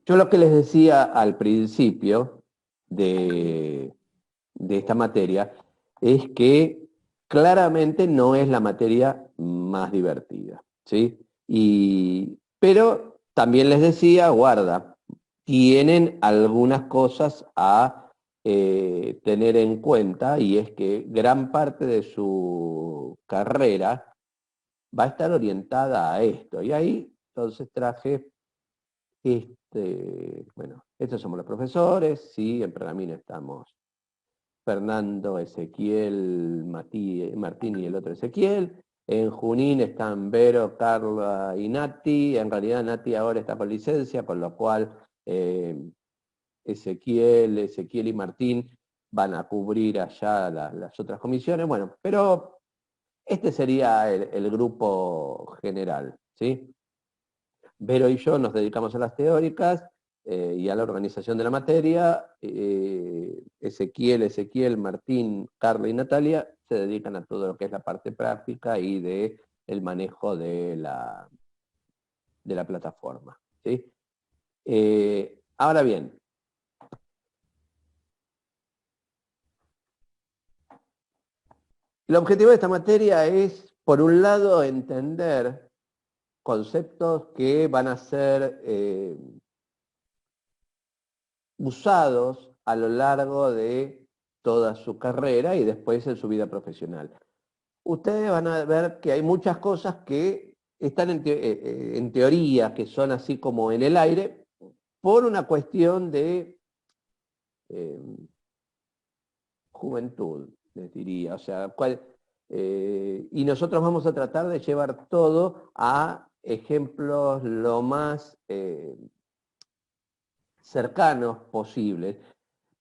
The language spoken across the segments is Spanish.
Yo lo que les decía al principio de, de esta materia es que claramente no es la materia más divertida, ¿sí? Pero también les decía, guarda, tienen algunas cosas a tener en cuenta y es que gran parte de su carrera va a estar orientada a esto. Y ahí entonces traje bueno, estos somos los profesores, sí, en Pergamino estamos Fernando, Ezequiel, Martín y el otro Ezequiel. En Junín están Vero, Carla y Nati. En realidad Nati ahora está con licencia, con lo cual Ezequiel y Martín van a cubrir allá las otras comisiones. Bueno, pero este sería el grupo general, ¿sí? Vero y yo nos dedicamos a las teóricas y a la organización de la materia. Ezequiel, Martín, Carla y Natalia se dedican a todo lo que es la parte práctica y de el manejo de la plataforma. ¿Sí? Ahora bien, el objetivo de esta materia es, por un lado, entender conceptos que van a ser usados a lo largo de toda su carrera y después en su vida profesional. Ustedes van a ver que hay muchas cosas que están en teoría, que son así como en el aire, por una cuestión de eh, juventud, les diría. O sea, y nosotros vamos a tratar de llevar todo a ejemplos lo más cercanos posibles.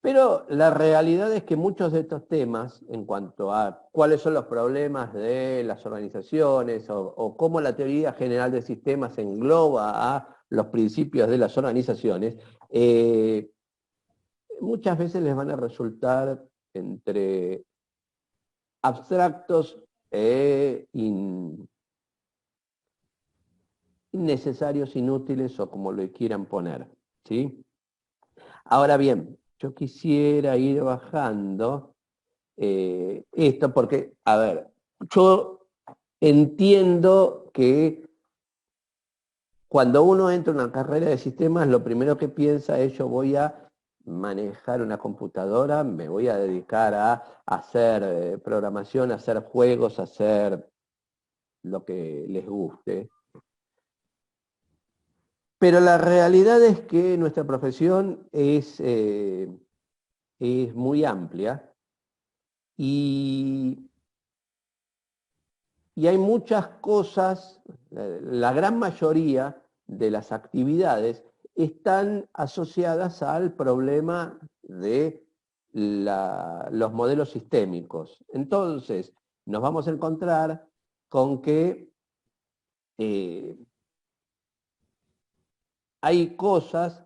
Pero la realidad es que muchos de estos temas, en cuanto a cuáles son los problemas de las organizaciones o cómo la teoría general de sistemas engloba a los principios de las organizaciones, eh, muchas veces les van a resultar entre abstractos e innecesarios, inútiles o como lo quieran poner. ¿Sí? Ahora bien, yo quisiera ir bajando esto porque, a ver, yo entiendo que cuando uno entra en una carrera de sistemas, lo primero que piensa es yo voy a manejar una computadora, me voy a dedicar a hacer programación, a hacer juegos, a hacer lo que les guste. Pero la realidad es que nuestra profesión es muy amplia y Y hay muchas cosas, la gran mayoría de las actividades están asociadas al problema de los modelos sistémicos. Entonces, nos vamos a encontrar con que eh, hay cosas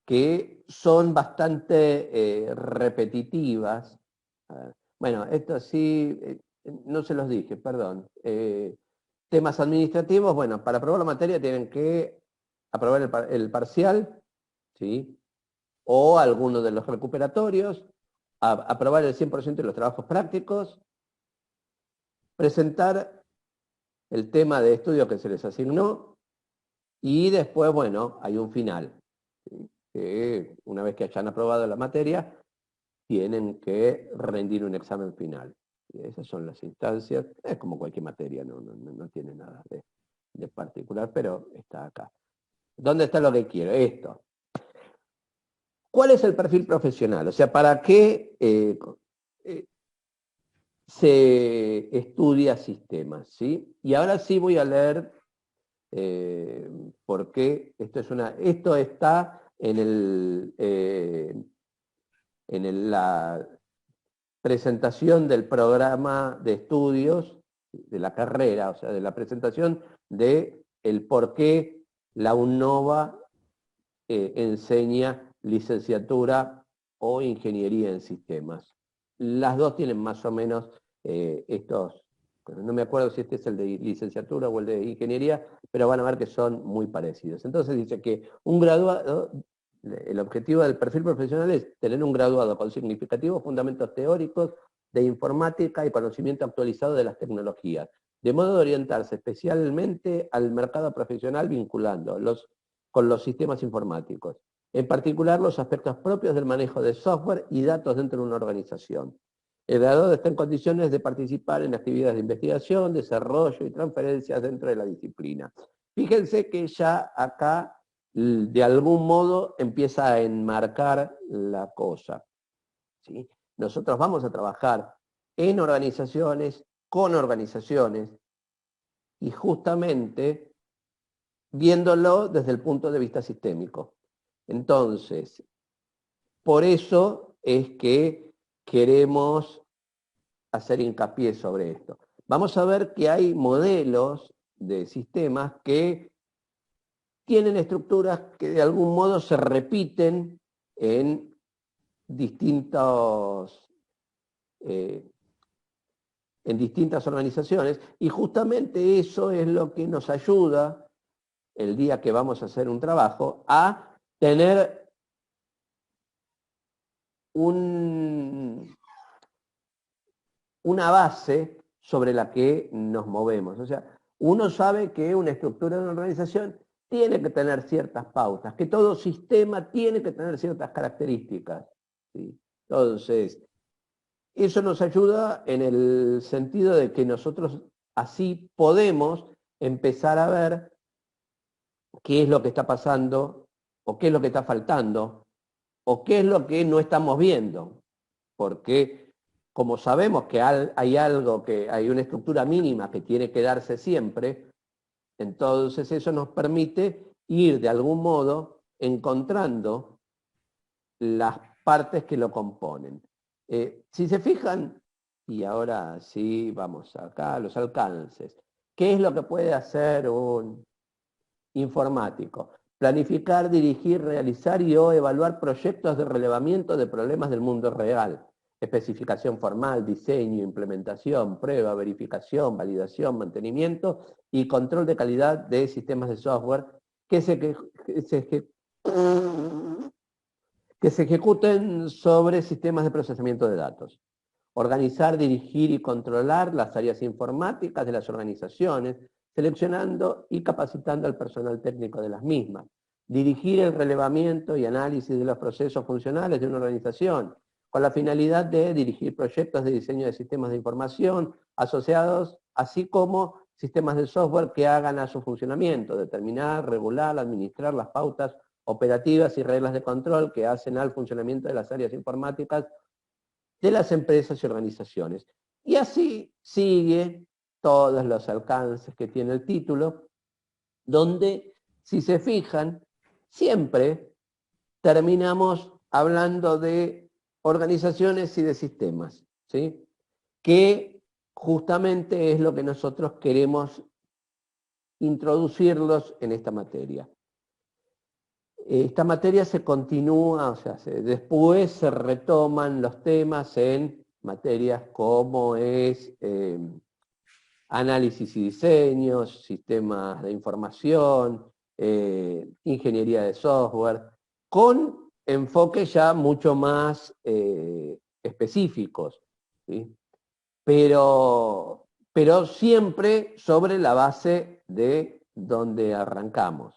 que son bastante repetitivas. Bueno, esto sí, no se los dije, perdón. Temas administrativos, bueno, para aprobar la materia tienen que aprobar el parcial, ¿sí? O alguno de los recuperatorios, aprobar el 100% de los trabajos prácticos, presentar el tema de estudio que se les asignó y después, bueno, hay un final, ¿sí? Que una vez que hayan aprobado la materia, tienen que rendir un examen final. Y esas son las instancias, es como cualquier materia, no tiene nada de particular, pero está acá. ¿Dónde está lo que quiero? Esto. ¿Cuál es el perfil profesional? O sea, ¿para qué eh, se estudia sistemas? ¿Sí? Y ahora sí voy a leer por qué esto está la presentación del programa de estudios de la carrera, o sea, de la presentación de el por qué la UNOVA enseña licenciatura o ingeniería en sistemas. Las dos tienen más o menos estos. no me acuerdo si este es el de licenciatura o el de ingeniería, pero van a ver que son muy parecidos. Entonces dice que un graduado, el objetivo del perfil profesional es tener un graduado con significativos fundamentos teóricos de informática y conocimiento actualizado de las tecnologías, de modo de orientarse especialmente al mercado profesional vinculándolos con los sistemas informáticos, en particular los aspectos propios del manejo de software y datos dentro de una organización. El graduado está en condiciones de participar en actividades de investigación, desarrollo y transferencias dentro de la disciplina. Fíjense que ya acá, de algún modo, empieza a enmarcar la cosa, ¿sí? Nosotros vamos a trabajar en organizaciones, con organizaciones, y justamente viéndolo desde el punto de vista sistémico. Entonces, por eso es que queremos hacer hincapié sobre esto. Vamos a ver que hay modelos de sistemas que tienen estructuras que de algún modo se repiten en en distintas organizaciones, y justamente eso es lo que nos ayuda el día que vamos a hacer un trabajo a tener una base sobre la que nos movemos. O sea, uno sabe que una estructura de una organización tiene que tener ciertas pautas, que todo sistema tiene que tener ciertas características, ¿sí? Entonces, eso nos ayuda en el sentido de que nosotros así podemos empezar a ver qué es lo que está pasando, o qué es lo que está faltando, o qué es lo que no estamos viendo. Porque como sabemos que hay algo, que hay una estructura mínima que tiene que darse siempre, entonces eso nos permite ir de algún modo encontrando las partes que lo componen. Si se fijan, y ahora sí vamos acá, los alcances. ¿Qué es lo que puede hacer un informático? Planificar, dirigir, realizar y o evaluar proyectos de relevamiento de problemas del mundo real. Especificación formal, diseño, implementación, prueba, verificación, validación, mantenimiento y control de calidad de sistemas de software que se ejecuten sobre sistemas de procesamiento de datos. Organizar, dirigir y controlar las áreas informáticas de las organizaciones, seleccionando y capacitando al personal técnico de las mismas. Dirigir el relevamiento y análisis de los procesos funcionales de una organización, con la finalidad de dirigir proyectos de diseño de sistemas de información asociados, así como sistemas de software que hagan a su funcionamiento, determinar, regular, administrar las pautas operativas y reglas de control que hacen al funcionamiento de las áreas informáticas de las empresas y organizaciones. Y así sigue todos los alcances que tiene el título, donde, si se fijan, siempre terminamos hablando de organizaciones y de sistemas, ¿sí? Que justamente es lo que nosotros queremos introducirlos en esta materia. Esta materia se continúa, o sea, después se retoman los temas en materias como es análisis y diseño, sistemas de información, ingeniería de software, con enfoques ya mucho más específicos, ¿sí? Pero siempre sobre la base de donde arrancamos.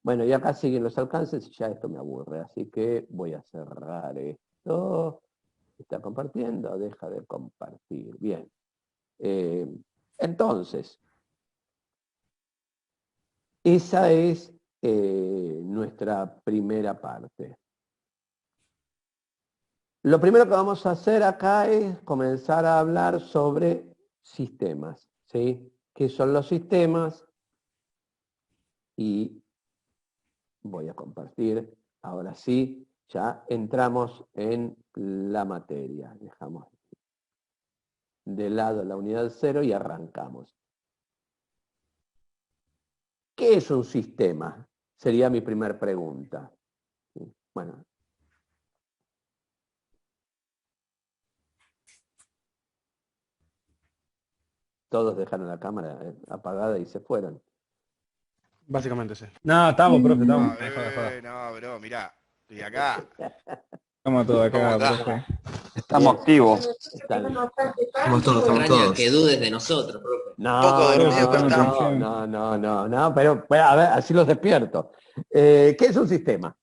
Bueno, y acá siguen los alcances y ya esto me aburre, así que voy a cerrar esto. ¿Está compartiendo? Deja de compartir. Bien. Entonces, esa es nuestra primera parte. Lo primero que vamos a hacer acá es comenzar a hablar sobre sistemas, ¿sí? ¿Qué son los sistemas? Y voy a compartir, ahora sí, ya entramos en la materia. Dejamos de lado la unidad 0 y arrancamos. ¿Qué es un sistema? Sería mi primera pregunta. Bueno. todos dejaron la cámara apagada y se fueron. Básicamente sí. No, estamos, profe, estamos. No, bro, mirá, estoy acá. Estamos todos acá, Estamos acá. profe. Estamos activos. Están- Estamos todos, estamos Extraña todos. que dudes de nosotros, profe. Poco No, dormido no, que no, estamos. no, pero a ver, así los despierto. ¿Qué es un sistema?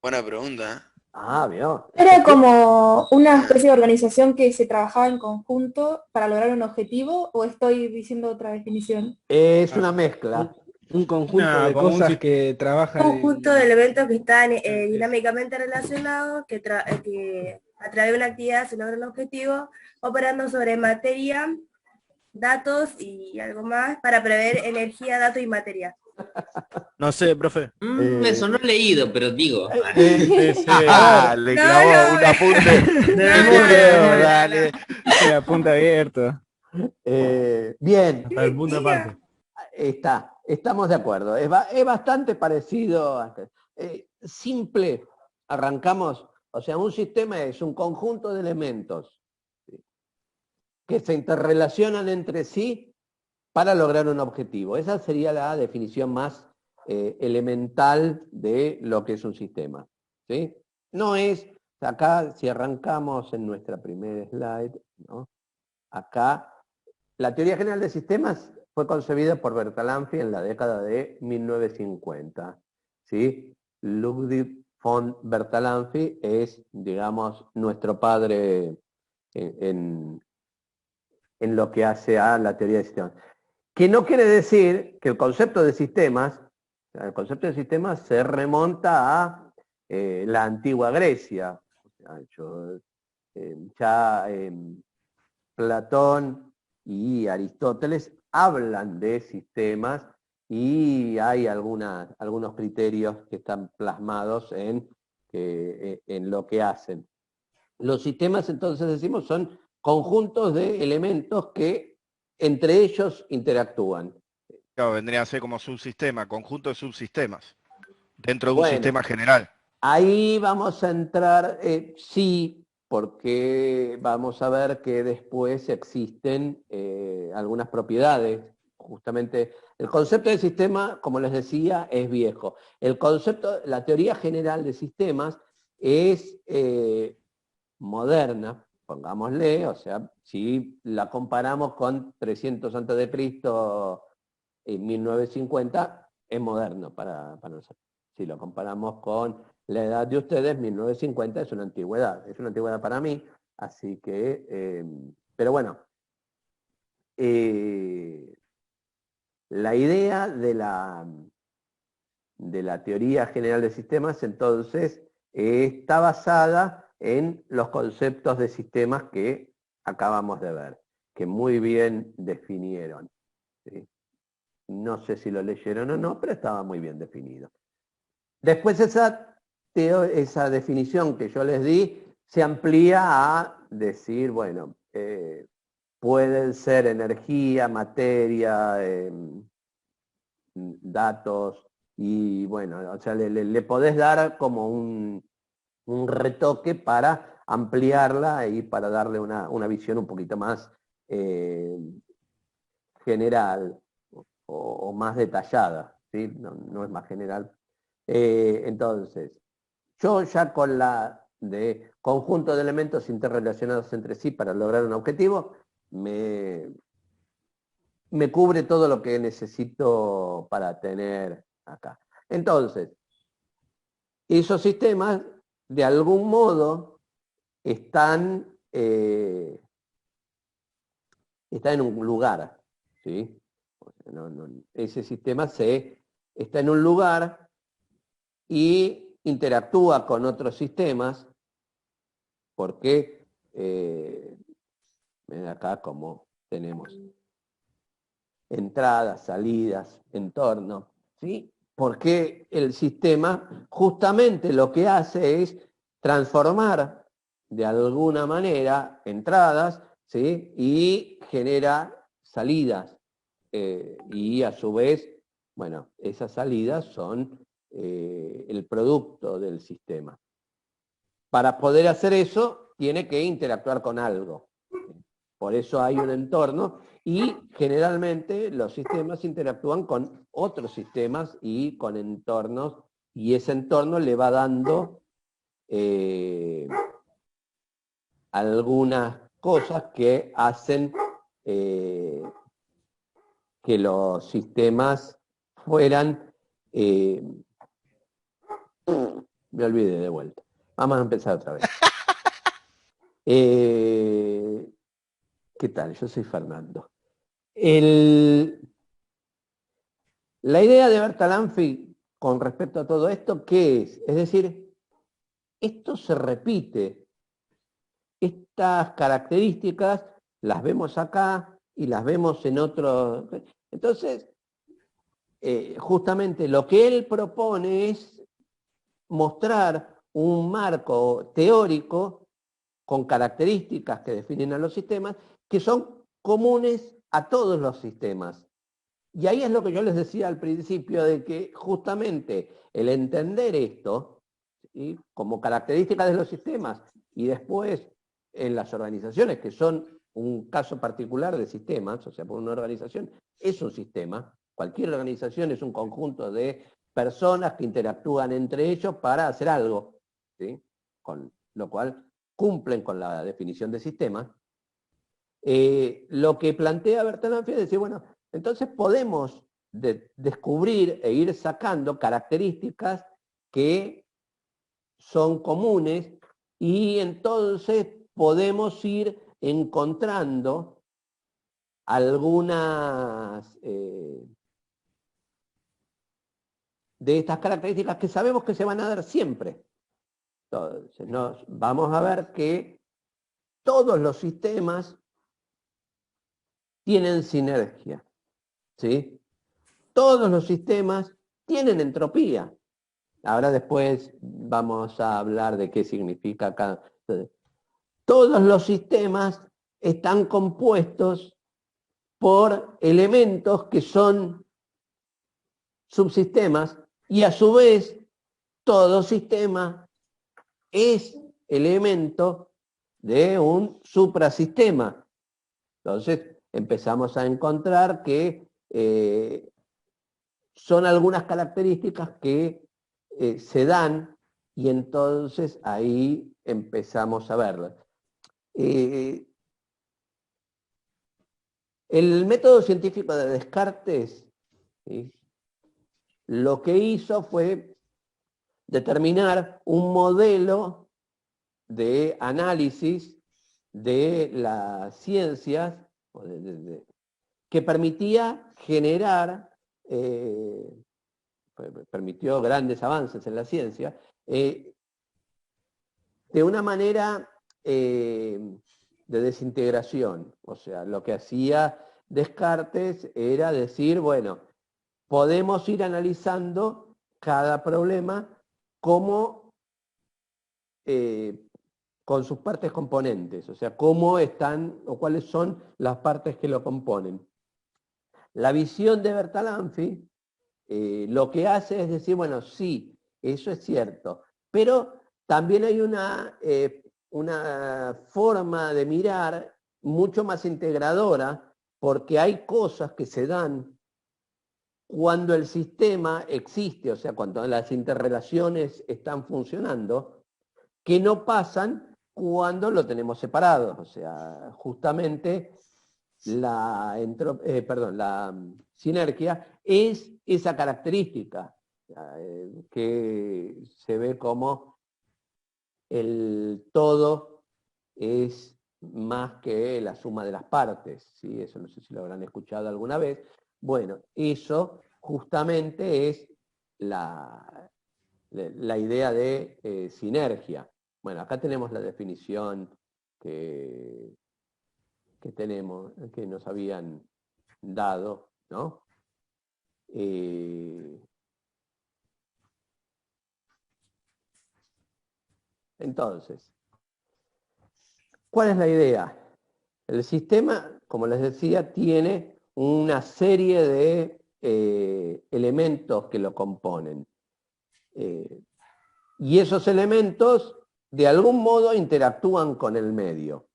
Buena pregunta, ¿eh? Ah, vio. Era como una especie de organización que se trabajaba en conjunto para lograr un objetivo, ¿o estoy diciendo otra definición? Es una mezcla. Un conjunto No, de como un cosas sis- que trabajan Un conjunto de elementos que están dinámicamente relacionados, que a través de una actividad se logra un objetivo, operando sobre materia, datos y algo más para prever energía, datos y materia. No sé, profe. Eso no he leído, pero digo. Le clavó No, un apunte. Dale. Mira, punto abierto. Bien, Hasta el punto aparte. estamos de acuerdo. Es bastante parecido. Simple, arrancamos. O sea, un sistema es un conjunto de elementos, ¿sí?, que se interrelacionan entre sí para lograr un objetivo. Esa sería la definición más elemental de lo que es un sistema, ¿sí? No es, acá si arrancamos en nuestra primera slide, ¿no? Acá, la teoría general de sistemas fue concebida por Bertalanffy en la década de 1950, ¿sí? Ludwig von Bertalanffy es, digamos, nuestro padre en lo que hace a la teoría de sistemas. Que no quiere decir que el concepto de sistemas se remonta a la antigua Grecia. Platón y Aristóteles hablan de sistemas y hay algunos criterios que están plasmados en lo que hacen. Los sistemas, entonces decimos, son conjuntos de elementos que entre ellos interactúan. Claro, vendría a ser como subsistema, conjunto de subsistemas, dentro de un Bueno, sistema general. Ahí vamos a entrar, sí, porque vamos a ver que después existen algunas propiedades. Justamente, el concepto de sistema, como les decía, es viejo. El concepto, la teoría general de sistemas es moderna, pongámosle, o sea, si la comparamos con 300 antes de Cristo en 1950, es moderno para nosotros. Si lo comparamos con la edad de ustedes, 1950 es una antigüedad para mí, así que, pero bueno, la idea de la teoría general de sistemas, entonces, está basada en los conceptos de sistemas que acabamos de ver, que muy bien definieron, ¿sí? No sé si lo leyeron o no, pero estaba muy bien definido. Después esa definición que yo les di se amplía a decir, bueno, pueden ser energía, materia, datos, y bueno, o sea, le podés dar como un retoque para ampliarla y para darle una visión un poquito más general o más detallada, ¿sí? No es más general. Entonces, yo ya con la de conjunto de elementos interrelacionados entre sí para lograr un objetivo, me cubre todo lo que necesito para tener acá. Entonces, esos sistemas, de algún modo, están en un lugar, ¿sí? Ese sistema está en un lugar y interactúa con otros sistemas, porque ven acá como tenemos entradas, salidas, entorno, ¿sí? Porque el sistema justamente lo que hace es transformar de alguna manera entradas, ¿sí?, y genera salidas. Y a su vez, bueno, esas salidas son el producto del sistema. Para poder hacer eso, tiene que interactuar con algo. Por eso hay un entorno y generalmente los sistemas interactúan con otros sistemas y con entornos, y ese entorno le va dando algunas cosas que hacen que los sistemas fueran... me olvidé de vuelta. Vamos a empezar otra vez. ¿Qué tal? Yo soy Fernando. La idea de Bertalanffy con respecto a todo esto, ¿qué es? Es decir, esto se repite. Estas características las vemos acá y las vemos en otro. Entonces, justamente lo que él propone es mostrar un marco teórico con características que definen a los sistemas que son comunes a todos los sistemas. Y ahí es lo que yo les decía al principio, de que justamente el entender esto, ¿sí?, como características de los sistemas, y después en las organizaciones, que son un caso particular de sistemas, o sea, por una organización es un sistema, cualquier organización es un conjunto de personas que interactúan entre ellos para hacer algo, ¿sí?, con lo cual cumplen con la definición de sistema. Lo que plantea Bertalanffy es decir, bueno, entonces podemos descubrir e ir sacando características que son comunes y entonces podemos ir encontrando algunas de estas características que sabemos que se van a dar siempre. Entonces, vamos a ver que todos los sistemas tienen sinergia, ¿sí? Todos los sistemas tienen entropía. Ahora después vamos a hablar de qué significa cada... Todos los sistemas están compuestos por elementos que son subsistemas y a su vez todo sistema es elemento de un suprasistema. Entonces empezamos a encontrar que son algunas características que se dan y entonces ahí empezamos a verlas. El método científico de Descartes, ¿sí?, lo que hizo fue determinar un modelo de análisis de las ciencias que permitía generar, permitió grandes avances en la ciencia, de una manera de desintegración. O sea, lo que hacía Descartes era decir, bueno, podemos ir analizando cada problema como con sus partes componentes, o sea, cómo están o cuáles son las partes que lo componen. La visión de Bertalanffy lo que hace es decir, bueno, sí, eso es cierto, pero también hay una forma de mirar mucho más integradora, porque hay cosas que se dan cuando el sistema existe, o sea, cuando las interrelaciones están funcionando, que no pasan cuando lo tenemos separado. O sea, justamente la sinergia es esa característica que se ve como el todo es más que la suma de las partes, ¿sí? Eso no sé si lo habrán escuchado alguna vez. Bueno, eso justamente es la idea de sinergia. Bueno, acá tenemos la definición que tenemos, que nos habían dado, ¿no? Entonces, ¿cuál es la idea? El sistema, como les decía, tiene una serie de elementos que lo componen. Y esos elementos, de algún modo, interactúan con el medio.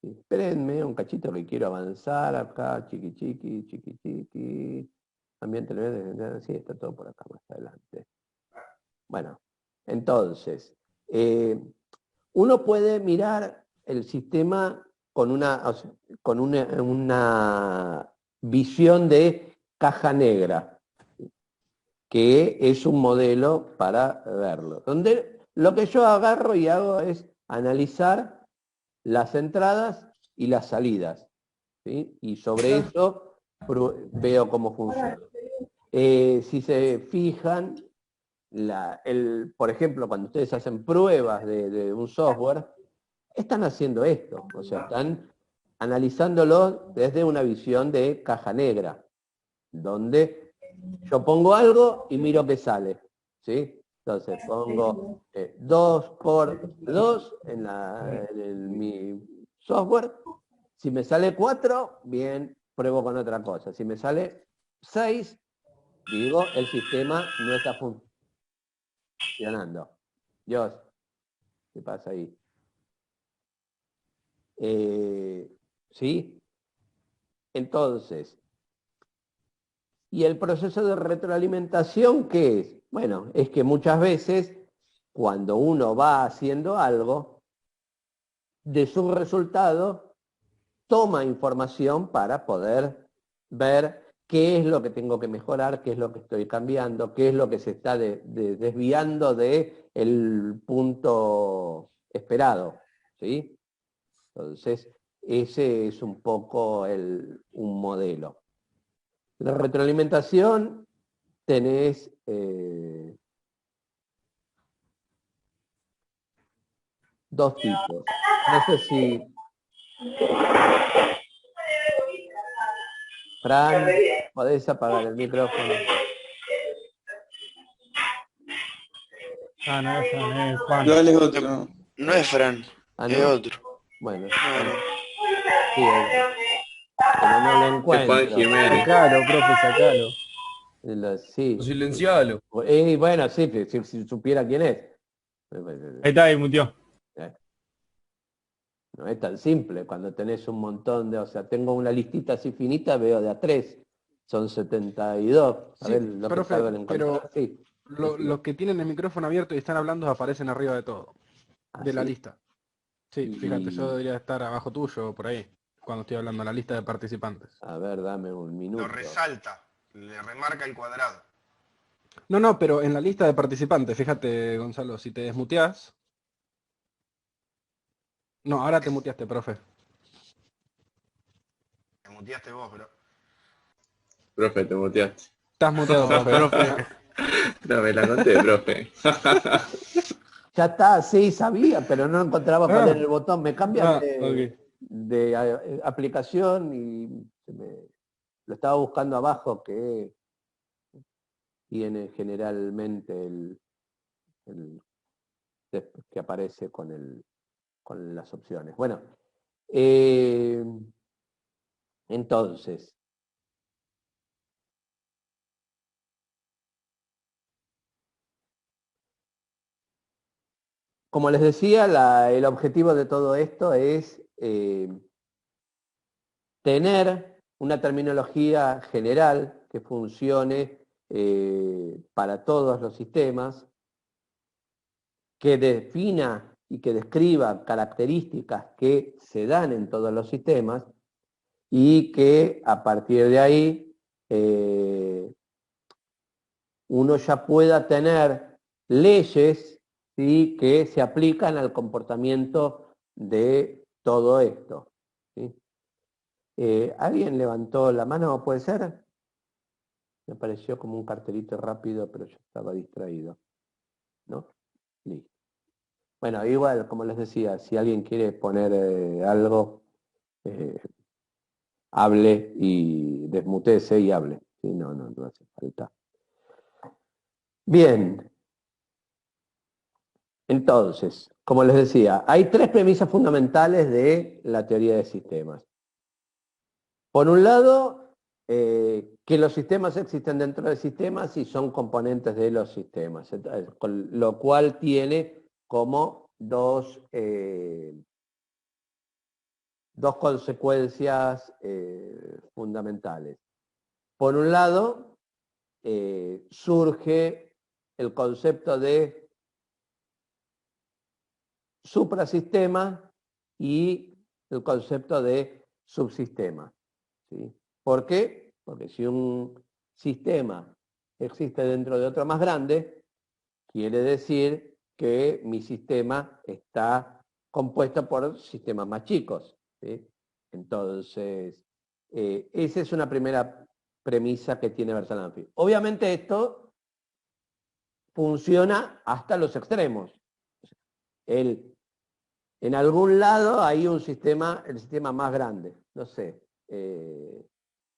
Sí, espérenme un cachito que quiero avanzar acá, chiqui chiqui, chiqui chiqui. Ambiente, sí, está todo por acá más adelante. Bueno, entonces, uno puede mirar el sistema con una visión de caja negra, que es un modelo para verlo. Donde lo que yo agarro y hago es analizar las entradas y las salidas, ¿sí? Y sobre eso veo cómo funciona. Si se fijan, por ejemplo, cuando ustedes hacen pruebas de un software, están haciendo esto, o sea, están analizándolo desde una visión de caja negra, donde yo pongo algo y miro qué sale, ¿sí? Entonces pongo 2 por 2 en mi software. Si me sale 4, bien, pruebo con otra cosa. Si me sale 6, digo, el sistema no está funcionando. Dios, ¿qué pasa ahí? ¿Sí? Entonces, ¿y el proceso de retroalimentación qué es? Bueno, es que muchas veces cuando uno va haciendo algo, de su resultado toma información para poder ver qué es lo que tengo que mejorar, qué es lo que estoy cambiando, qué es lo que se está desviando del punto esperado, ¿sí? Entonces, ese es un poco un modelo. La retroalimentación tenés dos tipos. No sé si... Fran, ¿podés apagar el micrófono? Ah, no es Fran, es Juan. Dale es otro. No es Fran, Ah, es ¿no? otro. Bueno, No, no. sí, pero no lo Es Juan encuentro. Jiménez. Sacalo, profe, sacalo. Sí. Silencialo. Bueno, sí, si supiera quién es. Ahí está, ahí mutió. No es tan simple cuando tenés un montón o sea, tengo una listita así finita, veo de a 3, son 72. A Sí, ver lo que profe, tardo en encontrar. pero Sí. los que tienen el micrófono abierto y están hablando aparecen arriba de todo, de la ¿sí? lista. Sí, fíjate, yo debería estar abajo tuyo o por ahí, cuando estoy hablando en la lista de participantes. A ver, dame un minuto. Lo resalta, le remarca el cuadrado. No, pero en la lista de participantes, fíjate, Gonzalo, si te desmuteás. No, ahora te muteaste, profe. Te muteaste vos, bro. Profe, te muteaste. Estás muteado, profe. No, me la conté, profe. Ya está, sí, sabía, pero no encontraba cuál era el botón. Me cambian de aplicación y lo estaba buscando abajo, que tiene generalmente que aparece con las opciones. Bueno, entonces, como les decía, el objetivo de todo esto es tener una terminología general que funcione para todos los sistemas, que defina y que describa características que se dan en todos los sistemas y que a partir de ahí uno ya pueda tener leyes, ¿sí?, que se aplican al comportamiento de todo esto, ¿sí? ¿Alguien levantó la mano? ¿Puede ser? Me pareció como un cartelito rápido, pero yo estaba distraído. ¿No? Listo. Bueno, igual, como les decía, si alguien quiere poner algo, hable y desmutece y hable. ¿Sí? No hace falta. Bien. Entonces, como les decía, hay 3 premisas fundamentales de la teoría de sistemas. Por un lado, que los sistemas existen dentro de sistemas y son componentes de los sistemas, con lo cual tiene como dos dos consecuencias fundamentales. Por un lado, surge el concepto de suprasistema y el concepto de subsistema, ¿sí? ¿Por qué? Porque si un sistema existe dentro de otro más grande, quiere decir que mi sistema está compuesto por sistemas más chicos, ¿sí? Entonces, esa es una primera premisa que tiene Bertalanffy. Obviamente esto funciona hasta los extremos. En algún lado hay un sistema, el sistema más grande, no sé.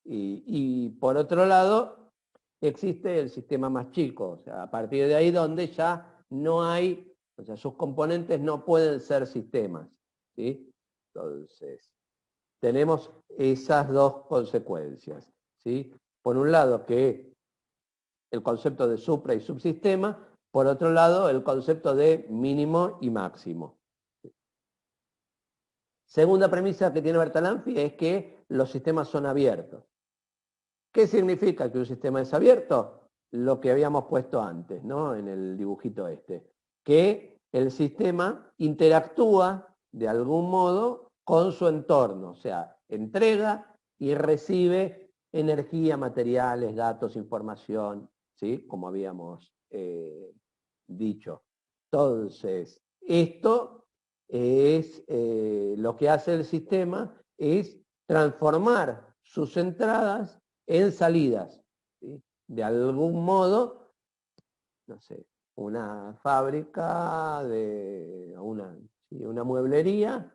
Y por otro lado, existe el sistema más chico, o sea, a partir de ahí donde ya no hay, o sea, sus componentes no pueden ser sistemas, ¿sí? Entonces, tenemos esas dos consecuencias, ¿sí? Por un lado, que el concepto de supra y subsistema, por otro lado, el concepto de mínimo y máximo. Segunda premisa que tiene Bertalanffy es que los sistemas son abiertos. ¿Qué significa que un sistema es abierto? Lo que habíamos puesto antes, ¿no? En el dibujito este. Que el sistema interactúa de algún modo con su entorno, o sea, entrega y recibe energía, materiales, datos, información, ¿sí? Como habíamos dicho. Entonces, esto es lo que hace el sistema es transformar sus entradas en salidas, ¿sí? De algún modo, no sé, una fábrica de una mueblería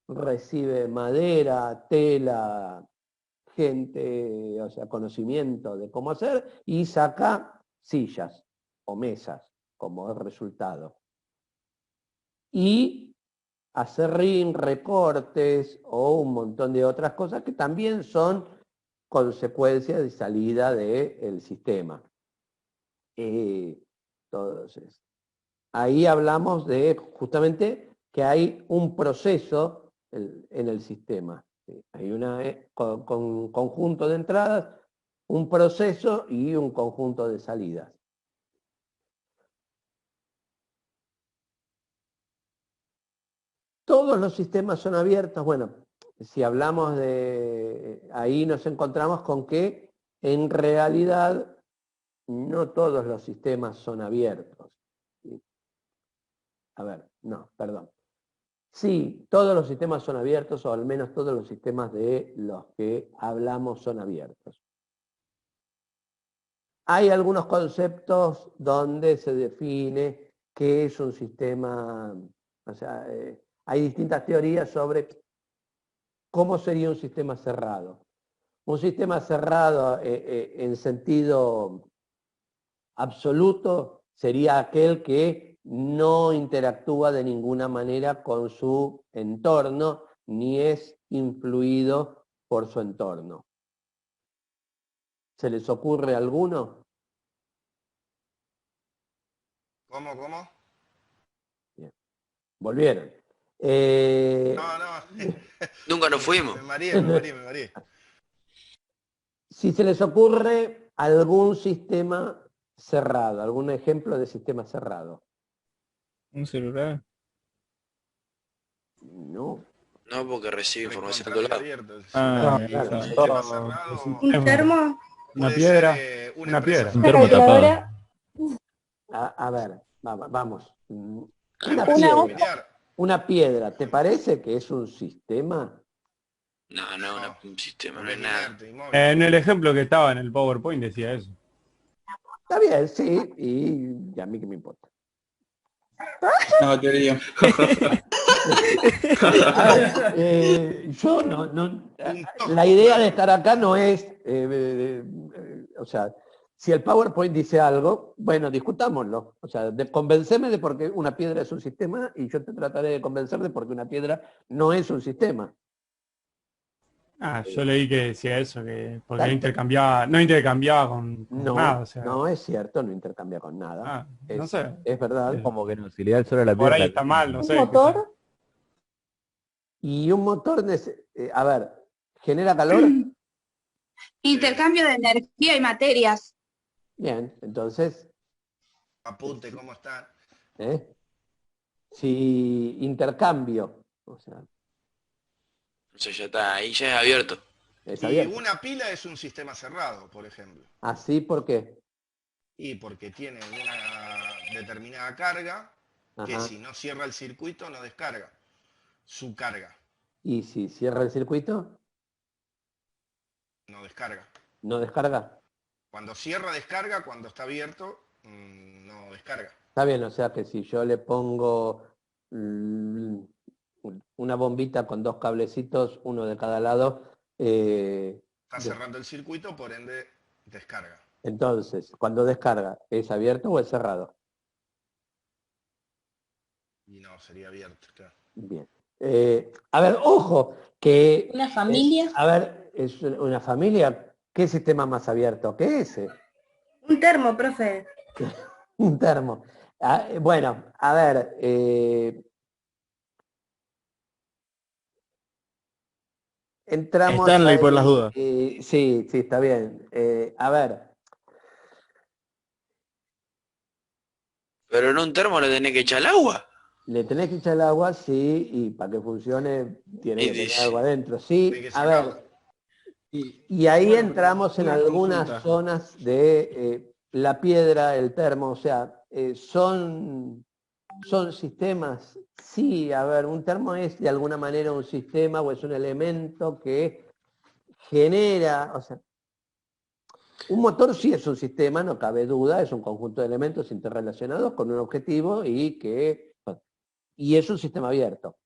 recibe madera, tela, gente, o sea, conocimiento de cómo hacer y saca sillas o mesas como resultado. Y aserrín, recortes o un montón de otras cosas que también son consecuencias de salida del sistema. Entonces, ahí hablamos de justamente que hay un proceso en el sistema. ¿Sí? Hay un conjunto de entradas, un proceso y un conjunto de salidas. Todos los sistemas son abiertos. Bueno, si hablamos de... Ahí nos encontramos con que en realidad no todos los sistemas son abiertos. ¿Sí? A ver, no, perdón. Sí, todos los sistemas son abiertos, o al menos todos los sistemas de los que hablamos son abiertos. Hay algunos conceptos donde se define qué es un sistema, o sea, hay distintas teorías sobre cómo sería un sistema cerrado. Un sistema cerrado en sentido absoluto sería aquel que no interactúa de ninguna manera con su entorno, ni es influido por su entorno. ¿Se les ocurre alguno? ¿Cómo? Bien. Volvieron. No. Nunca nos fuimos. Me mareé. Si se les ocurre algún sistema cerrado, algún ejemplo de sistema cerrado. Un celular. No. No, porque recibe información de lado. ¿Un termo? Una piedra. Una piedra. Una calculadora. A ver, vamos. Una piedra, ¿te parece que es un sistema? No, un sistema, no es nada. En el ejemplo que estaba en el PowerPoint decía eso. Está bien, sí, y a mí qué me importa. No, te digo. A ver, yo la idea de estar acá no es, o sea, si el PowerPoint dice algo, bueno, discutámoslo. O sea, convenceme de por qué una piedra es un sistema y yo te trataré de convencer de por qué una piedra no es un sistema. Yo leí que decía eso, que porque no intercambiaba con nada. O sea. No es cierto, no intercambia con nada. No sé. Es verdad. Como que no, si le da el sol a la Por ahí piedra. está mal, no sé. ¿Un motor? Y un motor, a ver, ¿genera calor? Intercambio de energía y materias. Bien, entonces, Apunte, ¿cómo están? ¿eh? Si intercambio, o sea, O sea, ya está, ahí ya es abierto. es Y abierto. una pila es un sistema cerrado, por ejemplo. ¿Así por qué? Y porque tiene una determinada carga que Ajá. si no cierra el circuito no descarga su carga, ¿Y si cierra el circuito? no descarga. ¿No descarga? Cuando cierra descarga, cuando está abierto no descarga. Está bien, o sea que si yo le pongo una bombita con 2 cablecitos, uno de cada lado, Está cerrando el circuito, por ende descarga. entonces, cuando descarga, ¿es abierto o es cerrado? Y no, sería abierto, claro. Bien. A ver, ojo, que... ¿Una familia? a ver, es una familia, ¿qué sistema más abierto que ese? Un termo, profe. Un termo. Bueno, a ver, entramos Stanley, por las ahí, dudas. sí, sí, está bien. A ver, Pero en un termo le tenés que echar el agua. le tenés que echar el agua, sí, y para que funcione tiene Y que tener dice- algo adentro, sí. Hay que A sacarlo. ver, y ahí Bueno, entramos en una algunas consulta. zonas de la piedra, el termo, o sea, son sistemas, sí, a ver, un termo es de alguna manera un sistema o es un elemento que genera, o sea, un motor sí es un sistema, no cabe duda, es un conjunto de elementos interrelacionados con un objetivo y que, bueno, y es un sistema abierto.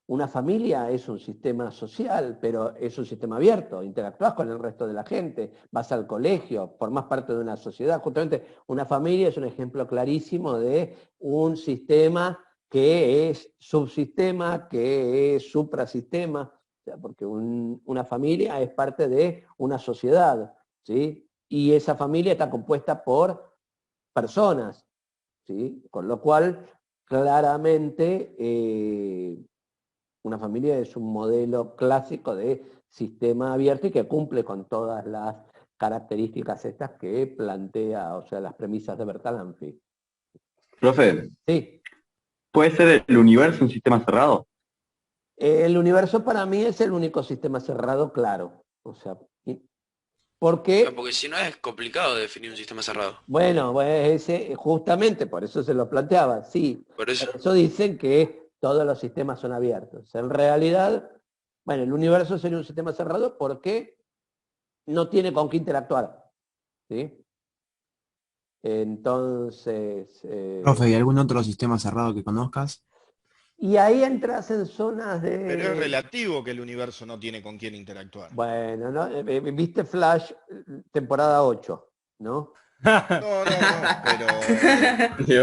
Una familia es un sistema social, pero es un sistema abierto, interactúas con el resto de la gente, vas al colegio, formás parte de una sociedad. Justamente una familia es un ejemplo clarísimo de un sistema que es subsistema, que es suprasistema, o sea, porque una familia es parte de una sociedad, ¿sí? Y esa familia está compuesta por personas, ¿sí? Con lo cual, claramente, una familia es un modelo clásico de sistema abierto y que cumple con todas las características estas que plantea, o sea, las premisas de Bertalanffy. Profe, Sí, ¿puede ser el universo un sistema cerrado? el universo para mí es el único sistema cerrado, claro. O sea, porque, Porque si no es complicado definir un sistema cerrado. bueno, justamente por eso se lo planteaba, sí. Por eso. Por eso dicen que todos los sistemas son abiertos. En realidad, bueno, el universo sería un sistema cerrado porque no tiene con qué interactuar, ¿sí? Entonces... Profe, ¿y algún otro sistema cerrado que conozcas? y ahí entras en zonas de... Pero es relativo que el universo no tiene con quién interactuar. Bueno, ¿no? Viste Flash, temporada 8, ¿no? No, pero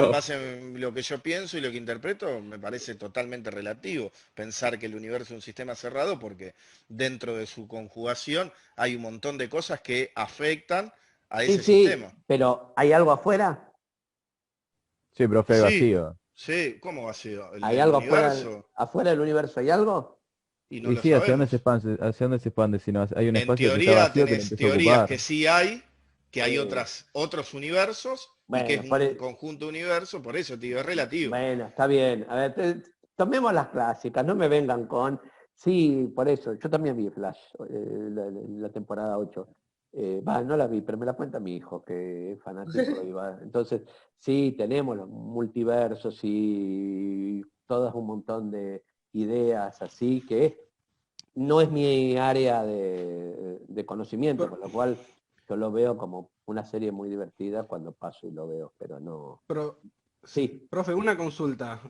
con base en lo que yo pienso y lo que interpreto, me parece totalmente relativo pensar que el universo es un sistema cerrado porque dentro de su conjugación hay un montón de cosas que afectan a Sí, ese sí, sistema. pero ¿hay algo afuera? Sí, profe, Sí, vacío. sí, ¿cómo vacío? ¿Hay El algo universo, afuera del universo? ¿Hay algo? y no Y lo sí, ¿hacia dónde sabemos. hacia dónde se expande? Si no, hay un En espacio que está teoría vacío que lo tenés empezó a teorías ocupar. que sí hay, que hay Sí. otros universos y que Bueno, es por un e- conjunto de universos, por eso te digo, es relativo. bueno, está bien. A ver, tomemos las clásicas, no me vengan con... Sí, por eso, yo también vi Flash, la temporada 8. No la vi, pero me la cuenta mi hijo, que es fanático. Entonces, sí, tenemos los multiversos y todas un montón de ideas así que no es mi área de conocimiento, con lo cual yo lo veo como una serie muy divertida cuando paso y lo veo, pero no... Pero, Sí, profe, una consulta.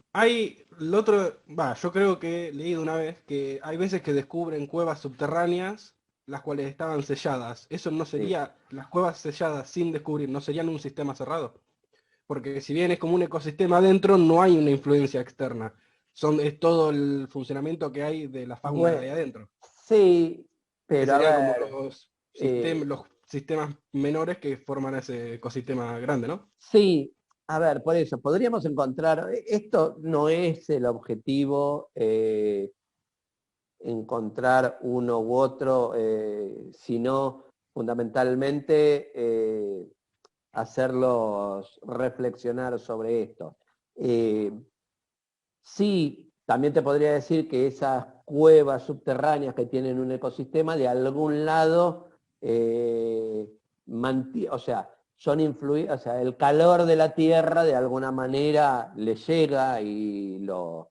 Yo creo que he leído una vez que hay veces que descubren cuevas subterráneas las cuales estaban selladas. ¿Eso no sería, las cuevas selladas sin descubrir, no serían un sistema cerrado? Porque si bien es como un ecosistema adentro, no hay una influencia externa. Es todo el funcionamiento que hay de la fauna de ahí bueno, adentro. sí, Que pero a serían como ver, los sistemas menores que forman ese ecosistema grande, ¿no? sí, A ver, por eso, podríamos encontrar, esto no es el objetivo, encontrar uno u otro, sino fundamentalmente hacerlos reflexionar sobre esto. Sí, también te podría decir que esas cuevas subterráneas que tienen un ecosistema, de algún lado, o sea, o sea, el calor de la tierra de alguna manera le llega y lo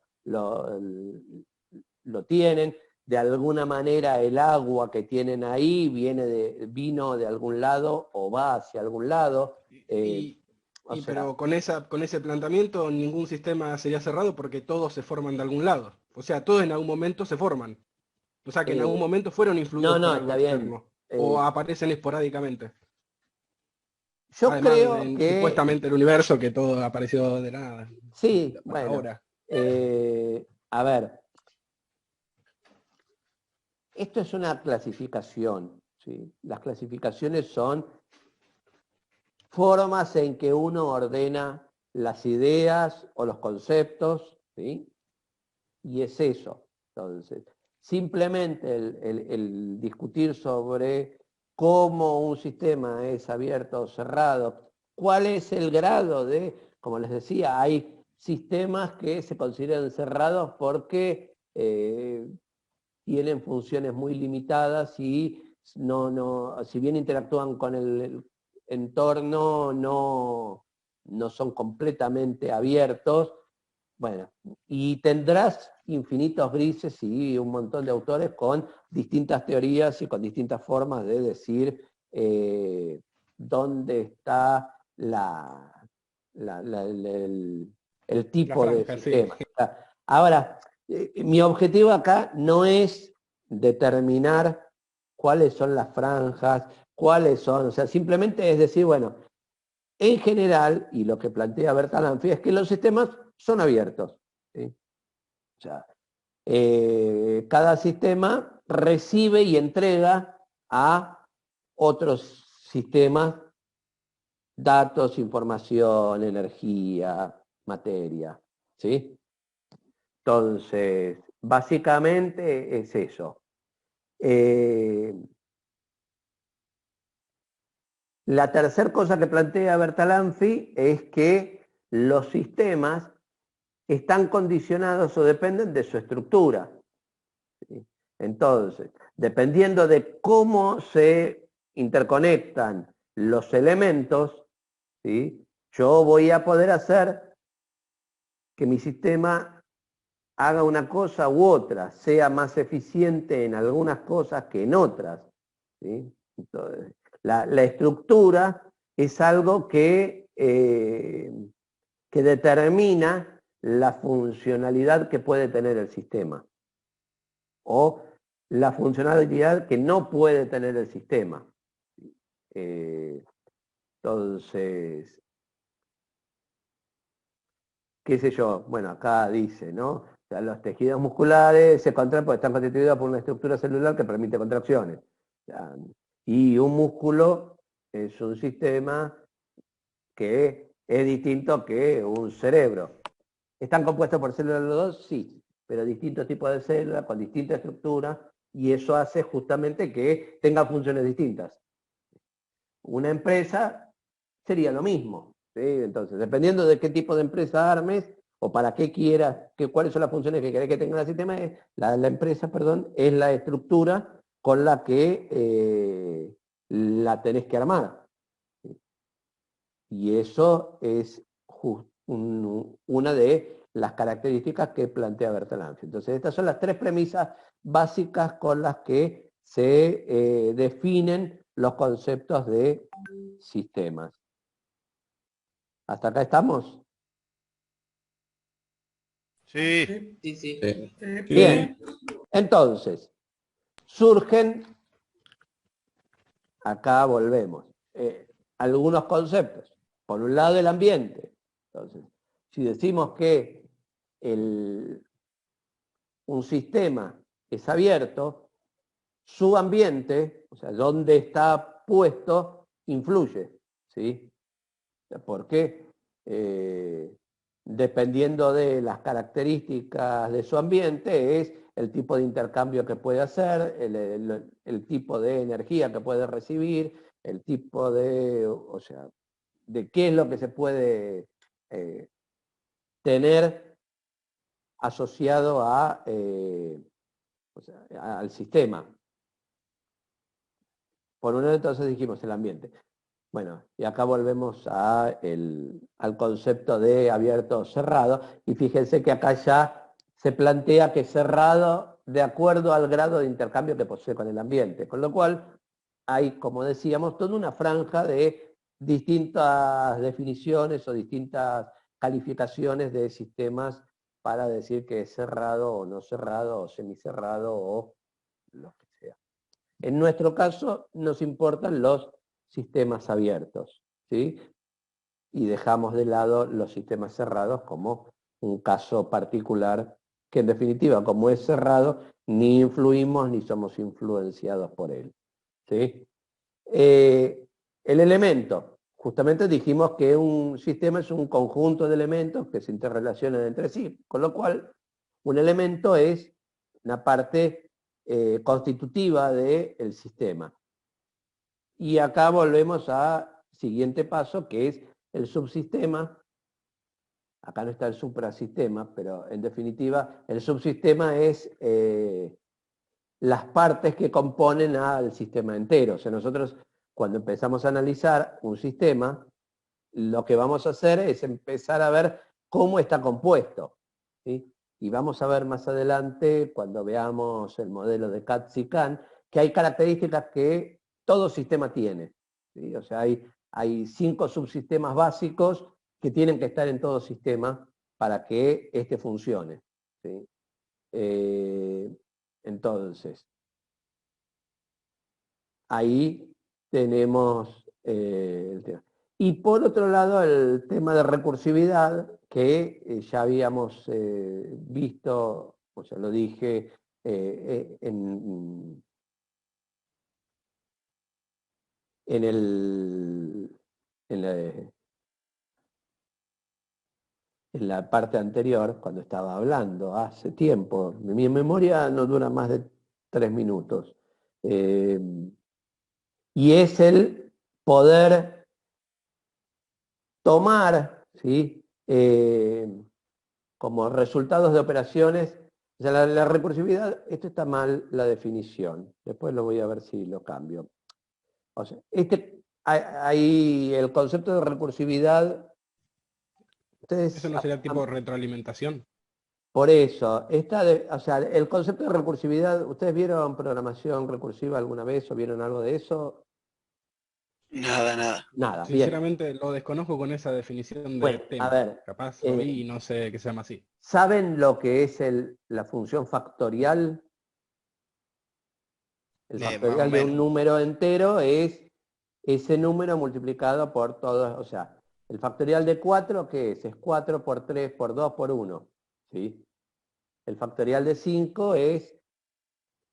tienen. De alguna manera el agua que tienen ahí vino de algún lado o va hacia algún lado. Pero con ese planteamiento ningún sistema sería cerrado porque todos se forman de algún lado. O sea, todos en algún momento se forman. O sea, que en algún momento fueron influidos por algo externo. O aparecen esporádicamente. Yo Además, creo que... supuestamente el universo, que todo apareció de nada. Sí, bueno. Ahora. A ver. Esto es una clasificación, ¿sí? Las clasificaciones son formas en que uno ordena las ideas o los conceptos, ¿sí? Y es eso. Entonces, simplemente el discutir sobre cómo un sistema es abierto o cerrado, cuál es el grado de, como les decía, hay sistemas que se consideran cerrados porque tienen funciones muy limitadas y si bien interactúan con el entorno, no son completamente abiertos. Bueno, y tendrás infinitos grises y un montón de autores con distintas teorías y con distintas formas de decir dónde está el tipo de sistema. Sí. Ahora, mi objetivo acá no es determinar cuáles son las franjas, cuáles son, o sea, simplemente es decir, bueno, en general, y lo que plantea Bertalanffy es que los sistemas son abiertos, ¿sí? O sea, cada sistema recibe y entrega a otros sistemas datos, información, energía, materia, ¿sí? Entonces, básicamente es eso. La tercera cosa que plantea Bertalanffy es que los sistemas están condicionados o dependen de su estructura. ¿Sí? Entonces, dependiendo de cómo se interconectan los elementos, ¿sí? Yo voy a poder hacer que mi sistema haga una cosa u otra, sea más eficiente en algunas cosas que en otras, ¿sí? Entonces, la estructura es algo que determina la funcionalidad que puede tener el sistema o la funcionalidad que no puede tener el sistema. Entonces, qué sé yo, bueno, acá dice, ¿no? O sea, los tejidos musculares se contraen porque están constituidos por una estructura celular que permite contracciones. O sea, y un músculo es un sistema que es distinto que un cerebro. ¿Están compuestos por células los dos? Sí, pero distintos tipos de células con distinta estructura y eso hace justamente que tenga funciones distintas. Una empresa sería lo mismo, ¿sí? Entonces, dependiendo de qué tipo de empresa armes o para qué quieras, cuáles son las funciones que querés que tenga el sistema, la empresa, perdón, es la estructura con la que la tenés que armar. ¿Sí? Y eso es una de las características que plantea Bertalanffy. Entonces, estas son las tres premisas básicas con las que se definen los conceptos de sistemas. ¿Hasta acá estamos? Sí. Sí. Bien. Entonces, surgen, acá volvemos, algunos conceptos. Por un lado, el ambiente. Entonces, si decimos que un sistema es abierto, su ambiente, o sea, donde está puesto, influye, ¿sí? ¿Por qué? dependiendo de las características de su ambiente, es el tipo de intercambio que puede hacer, el tipo de energía que puede recibir, el tipo de, o sea, de qué es lo que se puede tener asociado a, o sea, al sistema. Por un lado, entonces dijimos el ambiente. Bueno, y acá volvemos al concepto de abierto o cerrado, y fíjense que acá ya se plantea que cerrado de acuerdo al grado de intercambio que posee con el ambiente, con lo cual hay, como decíamos, toda una franja de distintas definiciones o distintas calificaciones de sistemas para decir que es cerrado o no cerrado o semicerrado o lo que sea. En nuestro caso nos importan los sistemas abiertos, ¿sí? Y dejamos de lado los sistemas cerrados como un caso particular que en definitiva, como es cerrado, ni influimos ni somos influenciados por él, ¿sí? El elemento, justamente dijimos que un sistema es un conjunto de elementos que se interrelacionan entre sí, con lo cual un elemento es una parte constitutiva del sistema. Y acá volvemos al siguiente paso, que es el subsistema. Acá no está el suprasistema, pero en definitiva el subsistema es las partes que componen al sistema entero. O sea, nosotros cuando empezamos a analizar un sistema, lo que vamos a hacer es empezar a ver cómo está compuesto, ¿sí? Y vamos a ver más adelante, cuando veamos el modelo de Katz-Kahn, que hay características que todo sistema tiene, ¿sí? O sea, hay 5 subsistemas básicos que tienen que estar en todo sistema para que éste funcione, ¿sí? Entonces, ahí tenemos el tema. Y por otro lado, el tema de recursividad, que ya habíamos visto, o sea, lo dije en la parte anterior, cuando estaba hablando, hace tiempo. Mi memoria no dura más de 3 minutos. Y es el poder tomar, ¿sí? Como resultados de operaciones, o sea, la recursividad, esto está mal la definición, después lo voy a ver si lo cambio. O sea, hay el concepto de recursividad, ustedes... ¿Eso no sería tipo retroalimentación? Por eso, o sea, el concepto de recursividad, ¿ustedes vieron programación recursiva alguna vez o vieron algo de eso? Nada. Nada, Sinceramente lo desconozco con esa definición de tema. A ver, capaz lo vi y no sé que se llama así. ¿saben lo que es la función factorial? El factorial de un número entero es ese número multiplicado por todos, o sea, el factorial de 4, ¿qué es? Es 4 por 3 por 2 por 1, ¿sí? El factorial de 5 es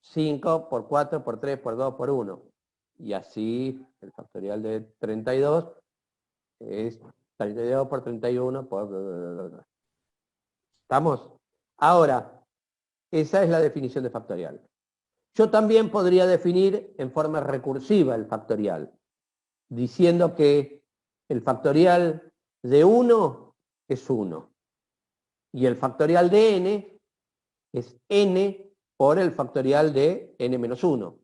5 por 4 por 3 por 2 por 1. Y así el factorial de 32 es 32 por 31 por... ¿Estamos? Ahora, esa es la definición de factorial. Yo también podría definir en forma recursiva el factorial, diciendo que el factorial de 1 es 1. Y el factorial de n es n por el factorial de n menos 1.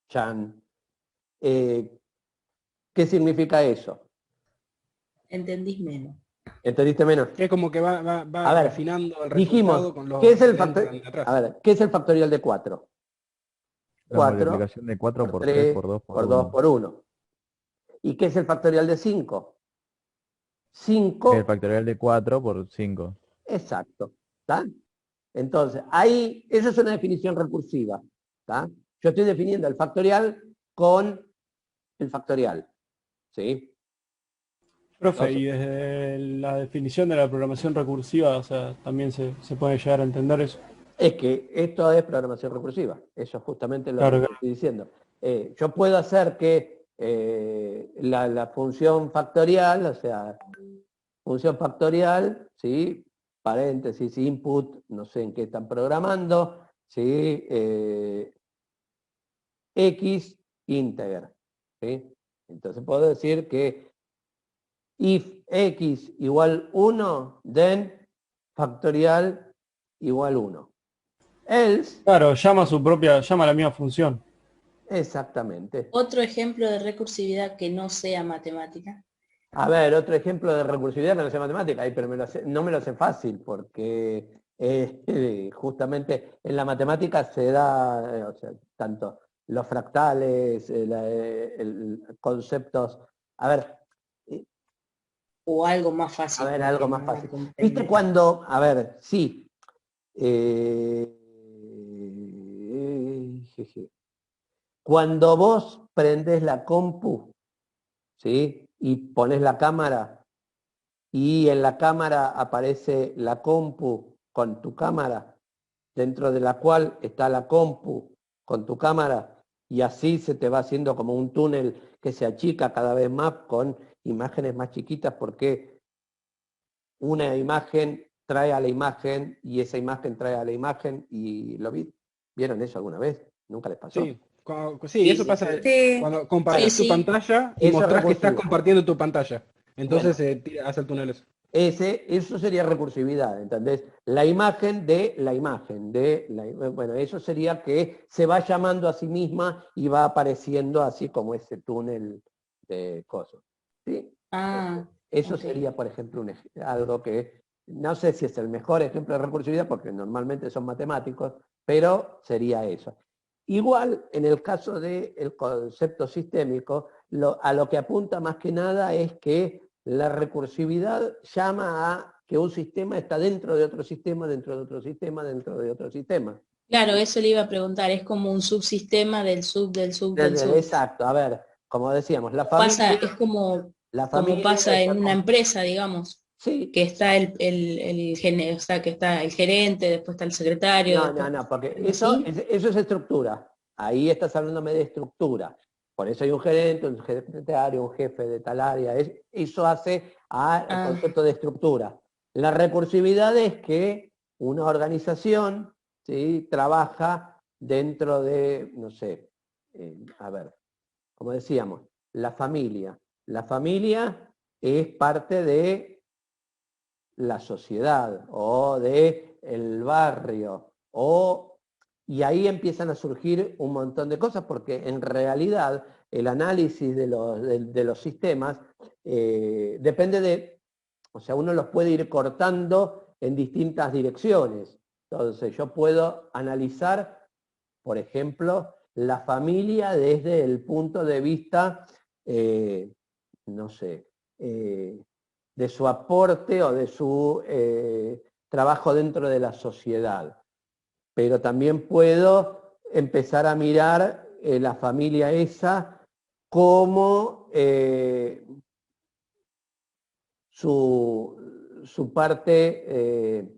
Chan. ¿Qué significa eso? Entendís menos. ¿Entendiste menos? Es como que va refinando el resultado con los... ¿qué es el ¿qué es el factorial de 4? La multiplicación de 4 por 3 por 2 por 2 por 1. ¿Y qué es el factorial de 5? 5. El factorial de 4 por 5. Exacto. ¿Está? Entonces, ahí, eso es una definición recursiva. ¿Está? Yo estoy definiendo el factorial con el factorial. ¿Sí? Profe, y desde la definición de la programación recursiva, o sea, también se puede llegar a entender eso. Es que esto es programación recursiva. Eso es justamente lo que estoy diciendo. Yo puedo hacer que la función factorial, o sea, función factorial, ¿sí? Paréntesis, input, no sé en qué están programando, ¿sí? X integer, ¿sí? Entonces puedo decir que if x igual 1, then factorial igual 1. Else. Claro, llama la misma función. Exactamente. Otro ejemplo de recursividad que no sea matemática. A ver, otro ejemplo de recursividad que no sea matemática, pero no me lo hace fácil porque justamente en la matemática se da, o sea, tanto los fractales, conceptos, a ver. O algo más fácil. A ver, algo más fácil. ¿Viste cuando, a ver, sí. Cuando vos prendés la compu, ¿sí? Y pones la cámara, y en la cámara aparece la compu con tu cámara, dentro de la cual está la compu con tu cámara, y así se te va haciendo como un túnel que se achica cada vez más con imágenes más chiquitas, porque una imagen trae a la imagen y esa imagen trae a la imagen. ¿Y vieron eso alguna vez? ¿Nunca les pasó? Sí, eso pasa cuando compartís tu pantalla y mostrás que estás compartiendo tu pantalla. Entonces hace el túnel eso. Eso sería recursividad, ¿entendés? La imagen de la imagen, bueno, eso sería que se va llamando a sí misma y va apareciendo así como ese túnel de cosas. ¿Sí? Eso sería, por ejemplo, algo que, no sé si es el mejor ejemplo de recursividad, porque normalmente son matemáticos, pero sería eso. Igual, en el caso del concepto sistémico, a lo que apunta más que nada es que la recursividad llama a que un sistema está dentro de otro sistema, dentro de otro sistema, dentro de otro sistema. Claro, eso le iba a preguntar, es como un subsistema del sub. Exacto, a ver, como decíamos, la familia... Es como pasa en una empresa, digamos. Sí. Que está o sea, que está el gerente, después está el secretario. No, porque eso es estructura. Ahí estás hablándome de estructura. Por eso hay un gerente, un secretario, un jefe de tal área. Eso hace al concepto de estructura. La recursividad es que una organización, ¿sí?, trabaja dentro de, no sé, a ver, como decíamos, la familia. La familia es parte de la sociedad o de el barrio, y ahí empiezan a surgir un montón de cosas, porque en realidad el análisis de los sistemas depende de, o sea, uno los puede ir cortando en distintas direcciones. Entonces yo puedo analizar, por ejemplo, la familia desde el punto de vista, no sé, de su aporte o de su trabajo dentro de la sociedad. Pero también puedo empezar a mirar la familia esa como su parte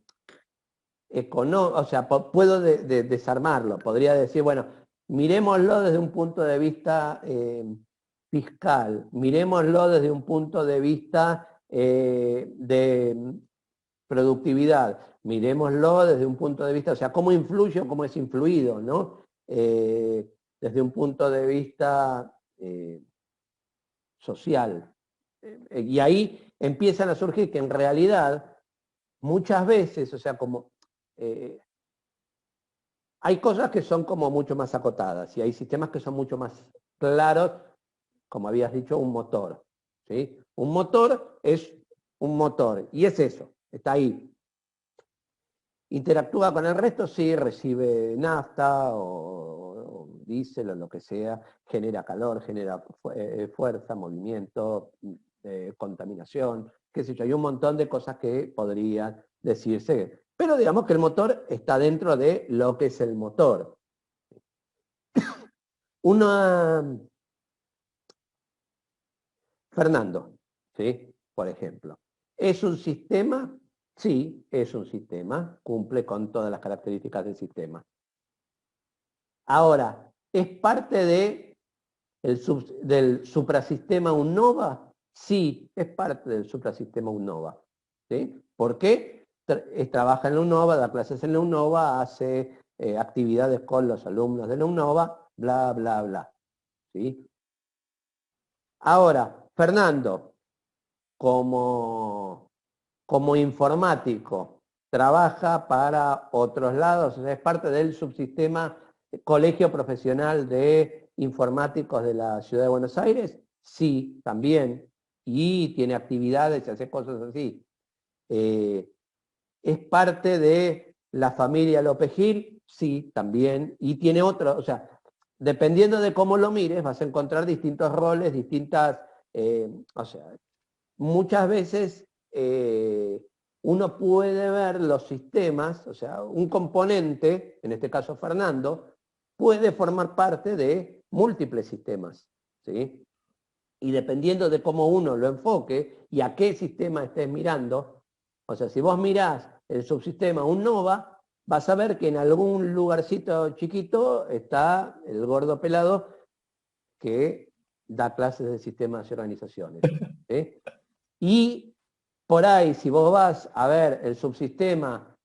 económica, o sea, puedo desarmarlo. Podría decir, bueno, miremoslo desde un punto de vista fiscal, miremoslo desde un punto de vista de productividad, miremoslo desde un punto de vista, o sea, cómo influye o cómo es influido, ¿no? Desde un punto de vista social. Y ahí empiezan a surgir que en realidad, muchas veces, o sea, como hay cosas que son como mucho más acotadas y hay sistemas que son mucho más claros, como habías dicho, un motor, ¿sí? Un motor es un motor y es eso, está ahí. ¿Interactúa con el resto? Sí, recibe nafta o diésel o lo que sea, genera calor, genera fuerza, movimiento, contaminación, qué sé yo, hay un montón de cosas que podrían decirse. Pero digamos que el motor está dentro de lo que es el motor. Fernando, ¿sí?, por ejemplo, ¿es un sistema? Sí, es un sistema, cumple con todas las características del sistema. Ahora, ¿es parte de del suprasistema UNOVA, sí, es parte del suprasistema UNOVA. ¿Sí? ¿Por qué? Trabaja en la UNOVA, da clases en la UNOVA, hace actividades con los alumnos de la UNOVA, bla, bla, bla. ¿Sí? Ahora, Fernando, como informático, trabaja para otros lados, o sea, es parte del subsistema Colegio Profesional de Informáticos de la Ciudad de Buenos Aires, sí, también, y tiene actividades y hace cosas así. ¿Es parte de la familia López Gil? Sí, también, y tiene otro, o sea, dependiendo de cómo lo mires, vas a encontrar distintos roles, distintas, o sea, muchas veces uno puede ver los sistemas, o sea, un componente, en este caso Fernando, puede formar parte de múltiples sistemas, ¿sí? Y dependiendo de cómo uno lo enfoque y a qué sistema estés mirando, o sea, si vos mirás el subsistema UNOVA, vas a ver que en algún lugarcito chiquito está el gordo pelado que da clases de sistemas y organizaciones. ¿Sí? Y por ahí, si vos vas a ver el subsistema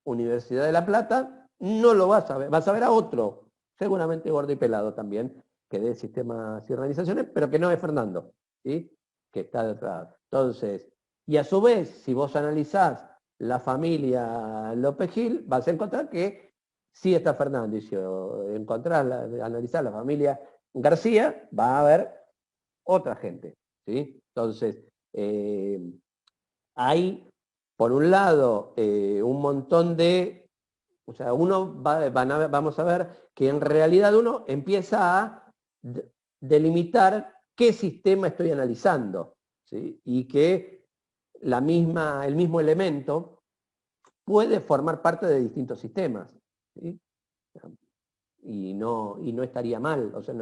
Universidad de La Plata, no lo vas a ver, vas a ver a otro, seguramente gordo y pelado también, que dé sistemas y organizaciones, pero que no es Fernando, ¿sí? Que está detrás. Entonces, y a su vez, si vos analizás la familia López Gil, vas a encontrar que sí está Fernando, y si analizás la familia García, va a haber otra gente, ¿sí? Entonces, hay, por un lado, un montón de, o sea, vamos a ver que en realidad uno empieza a delimitar qué sistema estoy analizando, ¿sí? Y que el mismo elemento puede formar parte de distintos sistemas, ¿sí? Y no estaría mal, o sea,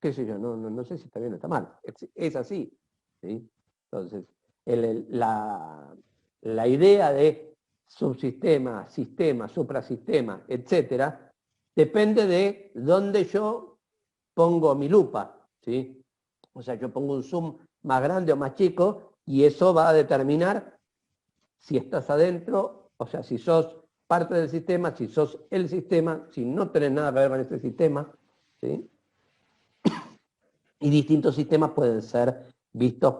qué sé yo, no sé si está bien o está mal, es así, ¿sí? Entonces, la idea de subsistema, sistema, suprasistema, etcétera, depende de dónde yo pongo mi lupa, ¿sí? O sea, yo pongo un zoom más grande o más chico y eso va a determinar si estás adentro, o sea, si sos parte del sistema, si sos el sistema, si no tenés nada que ver con este sistema, ¿sí? Y distintos sistemas pueden ser vistos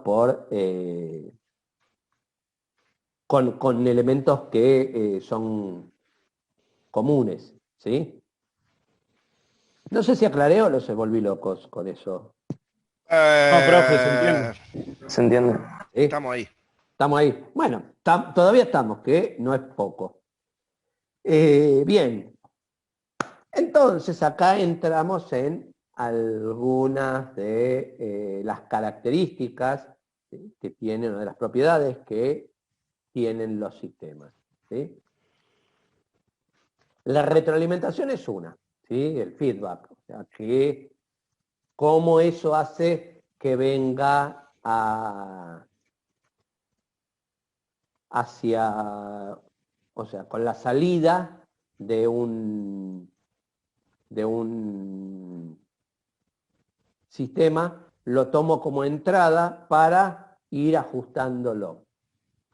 con elementos que son comunes, ¿sí? No sé si aclaré o los volví locos con eso. No, profe, se entiende. ¿Se entiende? ¿Sí? Estamos ahí. Estamos ahí. Bueno, todavía estamos, que no es poco. Bien. Entonces acá entramos en algunas de las características, ¿sí?, que tienen, o de las propiedades que tienen los sistemas, ¿sí? La retroalimentación es una, ¿sí? El feedback, o sea, que cómo eso hace que venga hacia, o sea, con la salida de un sistema, lo tomo como entrada para ir ajustándolo.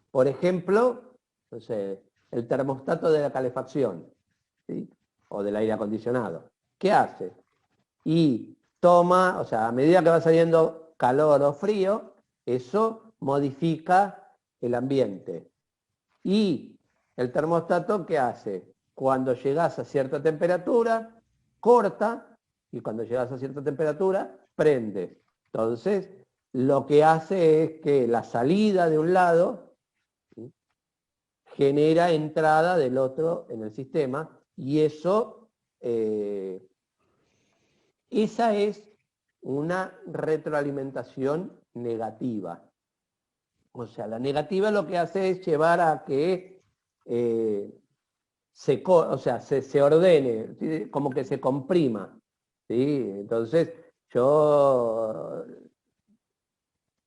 Por ejemplo, no sé, el termostato de la calefacción, ¿sí?, o del aire acondicionado. ¿Qué hace? Y toma, o sea, a medida que va saliendo calor o frío, eso modifica el ambiente. Y el termostato, ¿qué hace? Cuando llegas a cierta temperatura, corta, y cuando llegas a cierta temperatura, prende. Entonces, lo que hace es que la salida de un lado, ¿sí?, genera entrada del otro en el sistema, y eso, esa es una retroalimentación negativa. O sea, la negativa lo que hace es llevar a que se ordene, ¿sí?, como que se comprima, ¿sí? Entonces, yo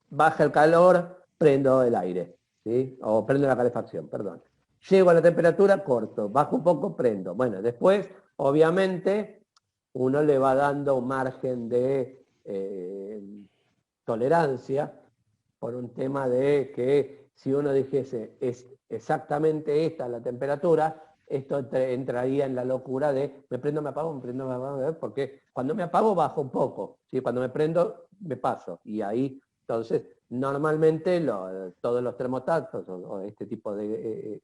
baja el calor, prendo el aire, ¿sí?, o prendo la calefacción, perdón. Llego a la temperatura, corto, bajo un poco, prendo. Bueno, después, obviamente, uno le va dando un margen de tolerancia por un tema de que si uno dijese es exactamente esta la temperatura, esto entraría en la locura de me prendo, me apago, me prendo, me apago, porque cuando me apago bajo un poco, ¿sí? Cuando me prendo me paso, y ahí, entonces, normalmente todos los termostatos o este tipo de...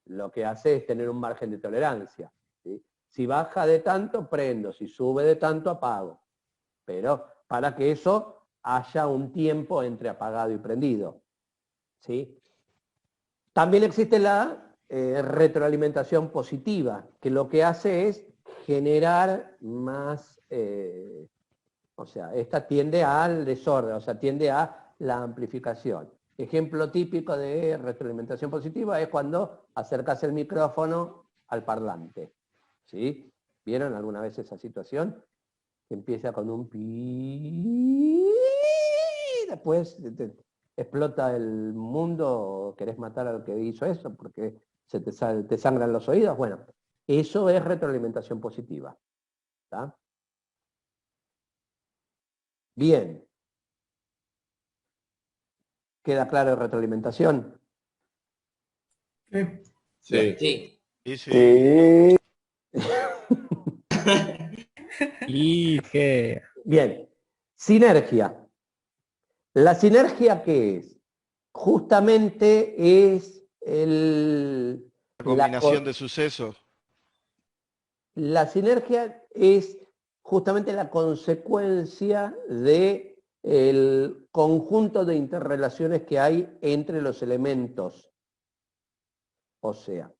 lo que hace es tener un margen de tolerancia, ¿sí? Si baja de tanto, prendo, si sube de tanto, apago, pero para que eso haya un tiempo entre apagado y prendido, ¿sí? También existe la retroalimentación positiva, que lo que hace es generar más, o sea, esta tiende al desorden, o sea, tiende a la amplificación. Ejemplo típico de retroalimentación positiva es cuando acercas el micrófono al parlante, ¿sí? ¿Vieron alguna vez esa situación? Que empieza con un pi, después explota el mundo, querés matar al que hizo eso porque te sangran los oídos. Bueno, eso es retroalimentación positiva, ¿tá? Bien. ¿Queda claro retroalimentación? Sí. Sí. Sí. Y que... Bien. Sinergia. ¿La sinergia qué es? Justamente es Combinación de sucesos. La sinergia es justamente la consecuencia de el conjunto de interrelaciones que hay entre los elementos. O sea,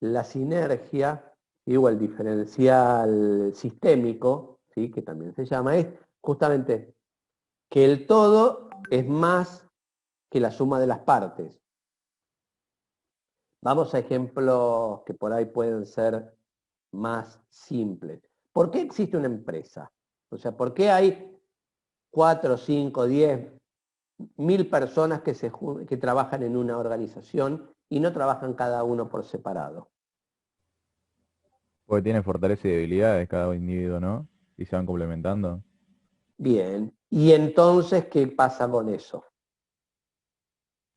la sinergia, o el diferencial sistémico, ¿sí? Que también se llama, es justamente que el todo es más que la suma de las partes. Vamos a ejemplos que por ahí pueden ser más simples. ¿Por qué existe una empresa? O sea, ¿por qué hay 4, 5, 10, 1000 personas que trabajan en una organización y no trabajan cada uno por separado? Porque tiene fortalezas y debilidades cada individuo, ¿no? Y se van complementando. Bien. ¿Y entonces qué pasa con eso?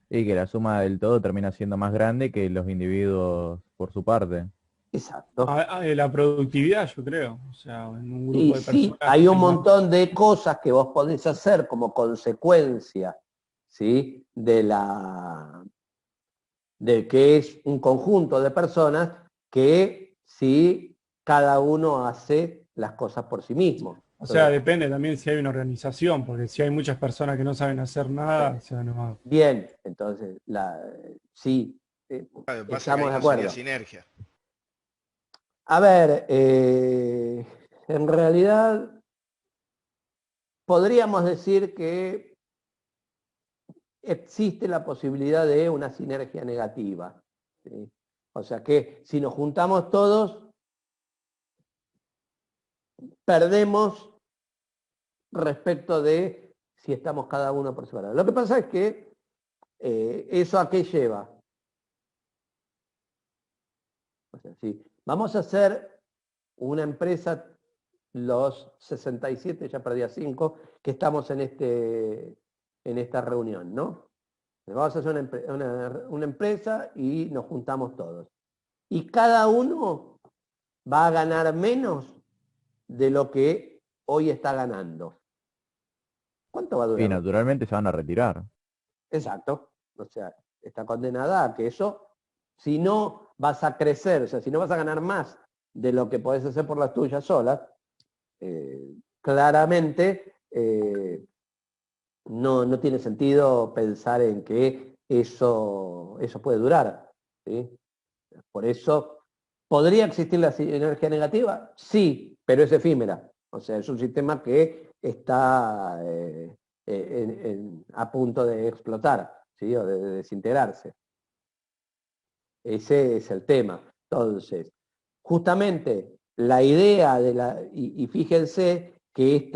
Y que la suma del todo termina siendo más grande que los individuos por su parte. Exacto. La productividad, yo creo. O sea, en un grupo Y de sí, personas hay que un tengan... montón de cosas que vos podés hacer como consecuencia, ¿sí? de que es un conjunto de personas que sí, cada uno hace las cosas por sí mismo. O sea, depende también si hay una organización, porque si hay muchas personas que no saben hacer nada, o sea, no... Bien, entonces, sí, estamos de acuerdo. Sería sinergia. A ver, en realidad podríamos decir que existe la posibilidad de una sinergia negativa, ¿sí? O sea que si nos juntamos todos, perdemos respecto de si estamos cada uno por separado. Lo que pasa es que ¿eso a qué lleva? O sea, si vamos a hacer una empresa, los 67, ya perdí a 5, que estamos en esta reunión, ¿no? Vamos a hacer una empresa y nos juntamos todos. Y cada uno va a ganar menos de lo que hoy está ganando. ¿Cuánto va a durar? Y naturalmente se van a retirar. Exacto. O sea, está condenada a que eso, si no vas a crecer, o sea, si no vas a ganar más de lo que podés hacer por las tuyas solas, claramente no tiene sentido pensar en que eso puede durar, ¿sí? Por eso, ¿podría existir la sinergia negativa? Sí, pero es efímera. O sea, es un sistema que está a punto de explotar, ¿sí? O de desintegrarse. Ese es el tema. Entonces, justamente la idea y fíjense que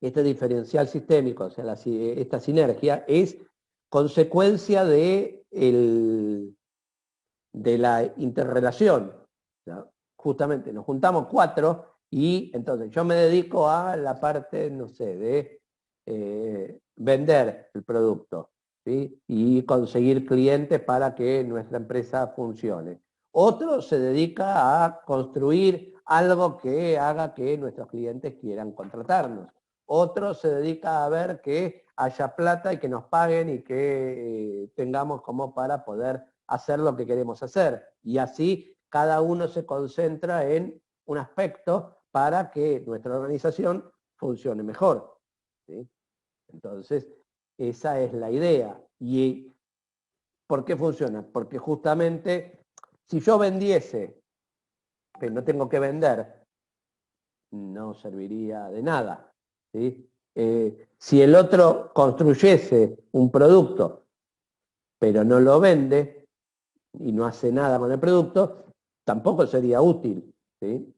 este diferencial sistémico, o sea, esta sinergia, es consecuencia de la interrelación, ¿no? justamente nos juntamos 4 y entonces yo me dedico a la parte, no sé, de vender el producto, ¿sí? Y conseguir clientes para que nuestra empresa funcione. Otro se dedica a construir algo que haga que nuestros clientes quieran contratarnos. Otro se dedica a ver que haya plata y que nos paguen y que tengamos como para poder hacer lo que queremos hacer. Y así cada uno se concentra en un aspecto para que nuestra organización funcione mejor, ¿sí? Entonces, esa es la idea. ¿Y por qué funciona? Porque justamente si yo vendiese, que no tengo que vender, no serviría de nada, ¿sí? Si el otro construyese un producto, pero no lo vende y no hace nada con el producto, tampoco sería útil, ¿sí?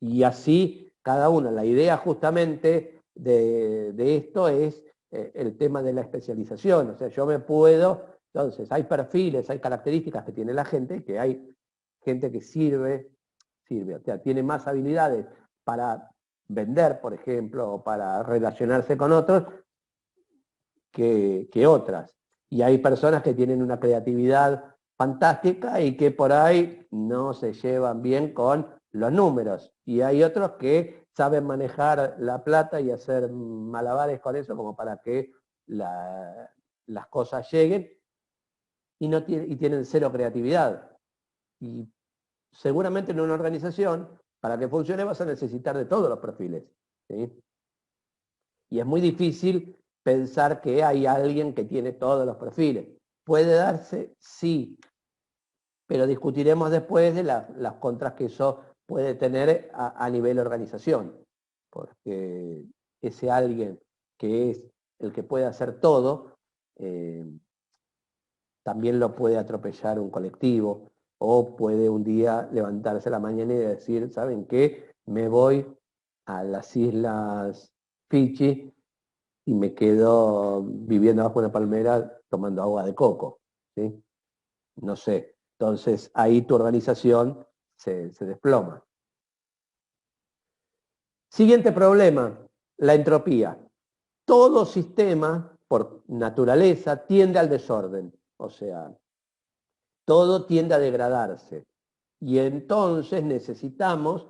Y así cada uno. La idea justamente de esto es el tema de la especialización. O sea, yo me puedo, entonces hay perfiles, hay características que tiene la gente, que hay gente que sirve, o sea, tiene más habilidades para vender, por ejemplo, o para relacionarse con otros que otras. Y hay personas que tienen una creatividad fantástica y que por ahí no se llevan bien con los números. Y hay otros que saben manejar la plata y hacer malabares con eso como para que las cosas lleguen y tienen cero creatividad. Y seguramente en una organización, para que funcione, vas a necesitar de todos los perfiles, ¿sí? Y es muy difícil pensar que hay alguien que tiene todos los perfiles. ¿Puede darse? Sí. Pero discutiremos después de las contras que eso puede tener a nivel organización. Porque ese alguien que es el que puede hacer todo, también lo puede atropellar un colectivo, o puede un día levantarse a la mañana y decir, ¿saben qué? Me voy a las Islas Fiji y me quedo viviendo bajo una palmera tomando agua de coco, ¿sí? No sé. Entonces ahí tu organización se desploma. Siguiente problema, la entropía. Todo sistema, por naturaleza, tiende al desorden. O sea, todo tiende a degradarse. Y entonces necesitamos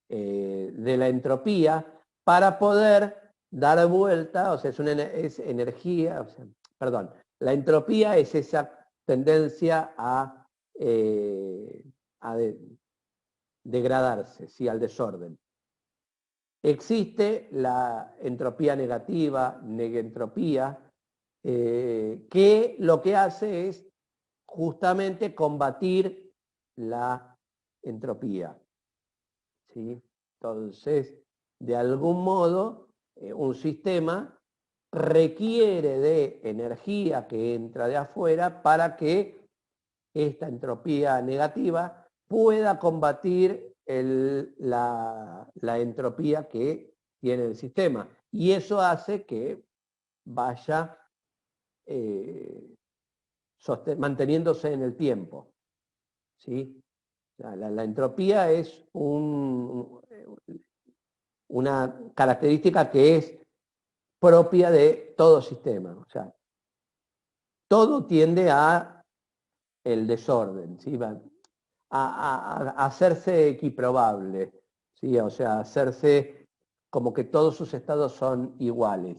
de la entropía para poder dar vuelta, o sea, es energía, o sea, perdón, la entropía es esa tendencia a degradarse, ¿sí? Al desorden. Existe la entropía negativa, negentropía, que lo que hace es justamente combatir la entropía, ¿sí? Entonces, de algún modo, un sistema requiere de energía que entra de afuera para que esta entropía negativa pueda combatir la entropía que tiene el sistema. Y eso hace que vaya manteniéndose en el tiempo, ¿sí? La entropía es una característica que es propia de todo sistema. O sea, todo tiende a el desorden, ¿sí? A hacerse equiprobable, ¿sí? O sea, hacerse como que todos sus estados son iguales.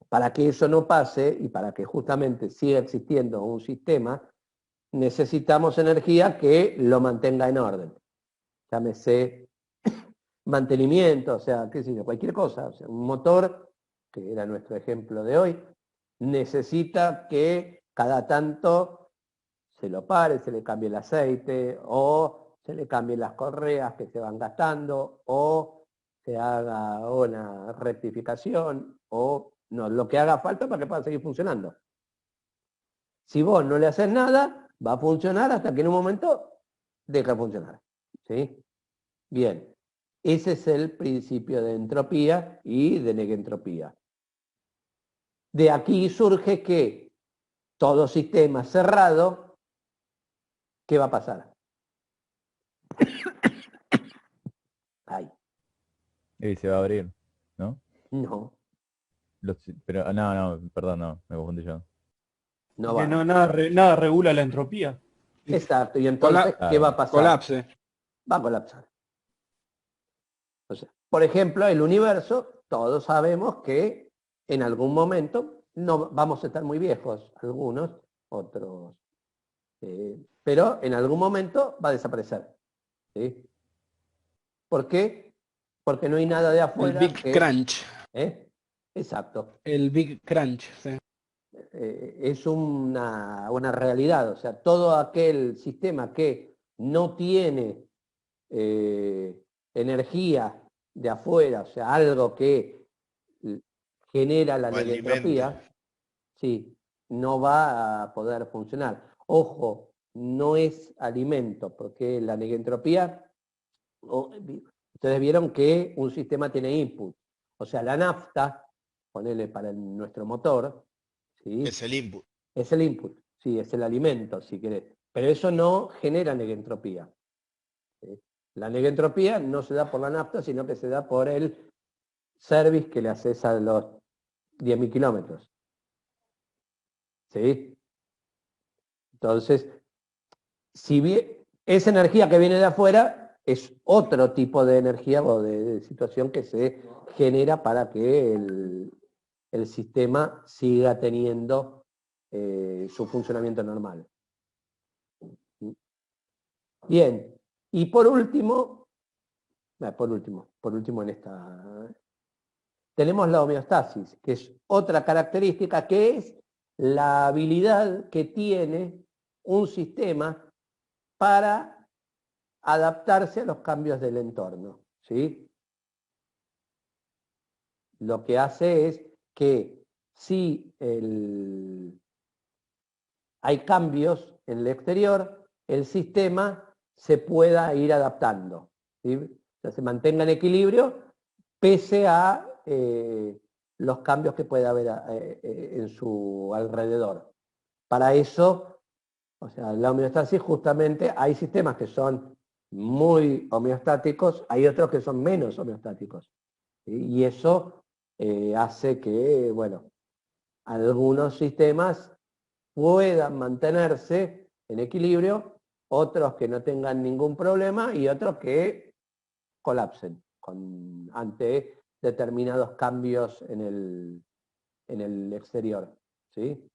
Para que eso no pase y para que justamente siga existiendo un sistema, necesitamos energía que lo mantenga en orden. Llámese mantenimiento, o sea, qué sé yo, cualquier cosa. O sea, un motor, que era nuestro ejemplo de hoy, necesita que cada tanto se lo pare, se le cambie el aceite, o se le cambien las correas que se van gastando, o se haga una rectificación, o no, lo que haga falta para que pueda seguir funcionando. Si vos no le haces nada, va a funcionar hasta que en un momento deja de funcionar, ¿sí? Bien, ese es el principio de entropía y de negentropía. De aquí surge que todo sistema cerrado, ¿qué va a pasar? Ay, Y se va a abrir, ¿no? no, Pero, no, perdón, no, me confundí yo. no Que va. no, nada regula la entropía. Exacto, y entonces, ¿qué va a pasar? Colapse. Va a colapsar. O sea, por ejemplo, el universo, todos sabemos que en algún momento no vamos a estar muy viejos, algunos, otros, pero en algún momento va a desaparecer. ¿Sí? ¿Por qué? Porque no hay nada de El afuera Big que... Crunch. Exacto. El Big Crunch, sí. Es una realidad, o sea, todo aquel sistema que no tiene energía de afuera, o sea, algo que genera la O negentropía, sí, no va a poder funcionar. Ojo, no es alimento, porque la negentropía, ustedes vieron que un sistema tiene input, o sea, la nafta, ponele para nuestro motor, ¿sí? Es el input. Es el input, sí, es el alimento, si querés. Pero eso no genera negentropía. ¿Sí? La negentropía no se da por la nafta, sino que se da por el service que le haces a los 10.000 kilómetros. ¿Sí? Entonces, si bien esa energía que viene de afuera es otro tipo de energía o de situación que se genera para que el sistema siga teniendo su funcionamiento normal. Bien, y por último en esta, tenemos la homeostasis, que es otra característica, que es la habilidad que tiene un sistema para adaptarse a los cambios del entorno, ¿sí? Lo que hace es que si hay cambios en el exterior, el sistema se pueda ir adaptando, ¿sí? O sea, se mantenga en equilibrio pese a los cambios que pueda haber en su alrededor. Para eso, o sea, la homeostasis justamente, hay sistemas que son muy homeostáticos, hay otros que son menos homeostáticos, ¿sí? Y eso hace que, bueno, algunos sistemas puedan mantenerse en equilibrio, otros que no tengan ningún problema y otros que colapsen ante determinados cambios en el exterior, ¿sí?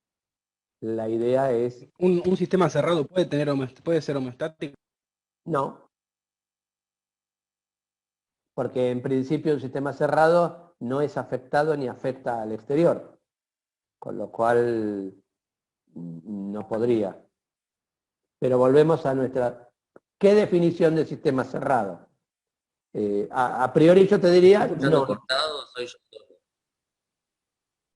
La idea es... ¿Un sistema cerrado puede ser homeostático? No, porque en principio un sistema cerrado no es afectado ni afecta al exterior, con lo cual no podría. Pero volvemos a nuestra... ¿Qué definición de sistema cerrado? A priori yo te diría... ¿Estás escuchando No, cortado o soy yo?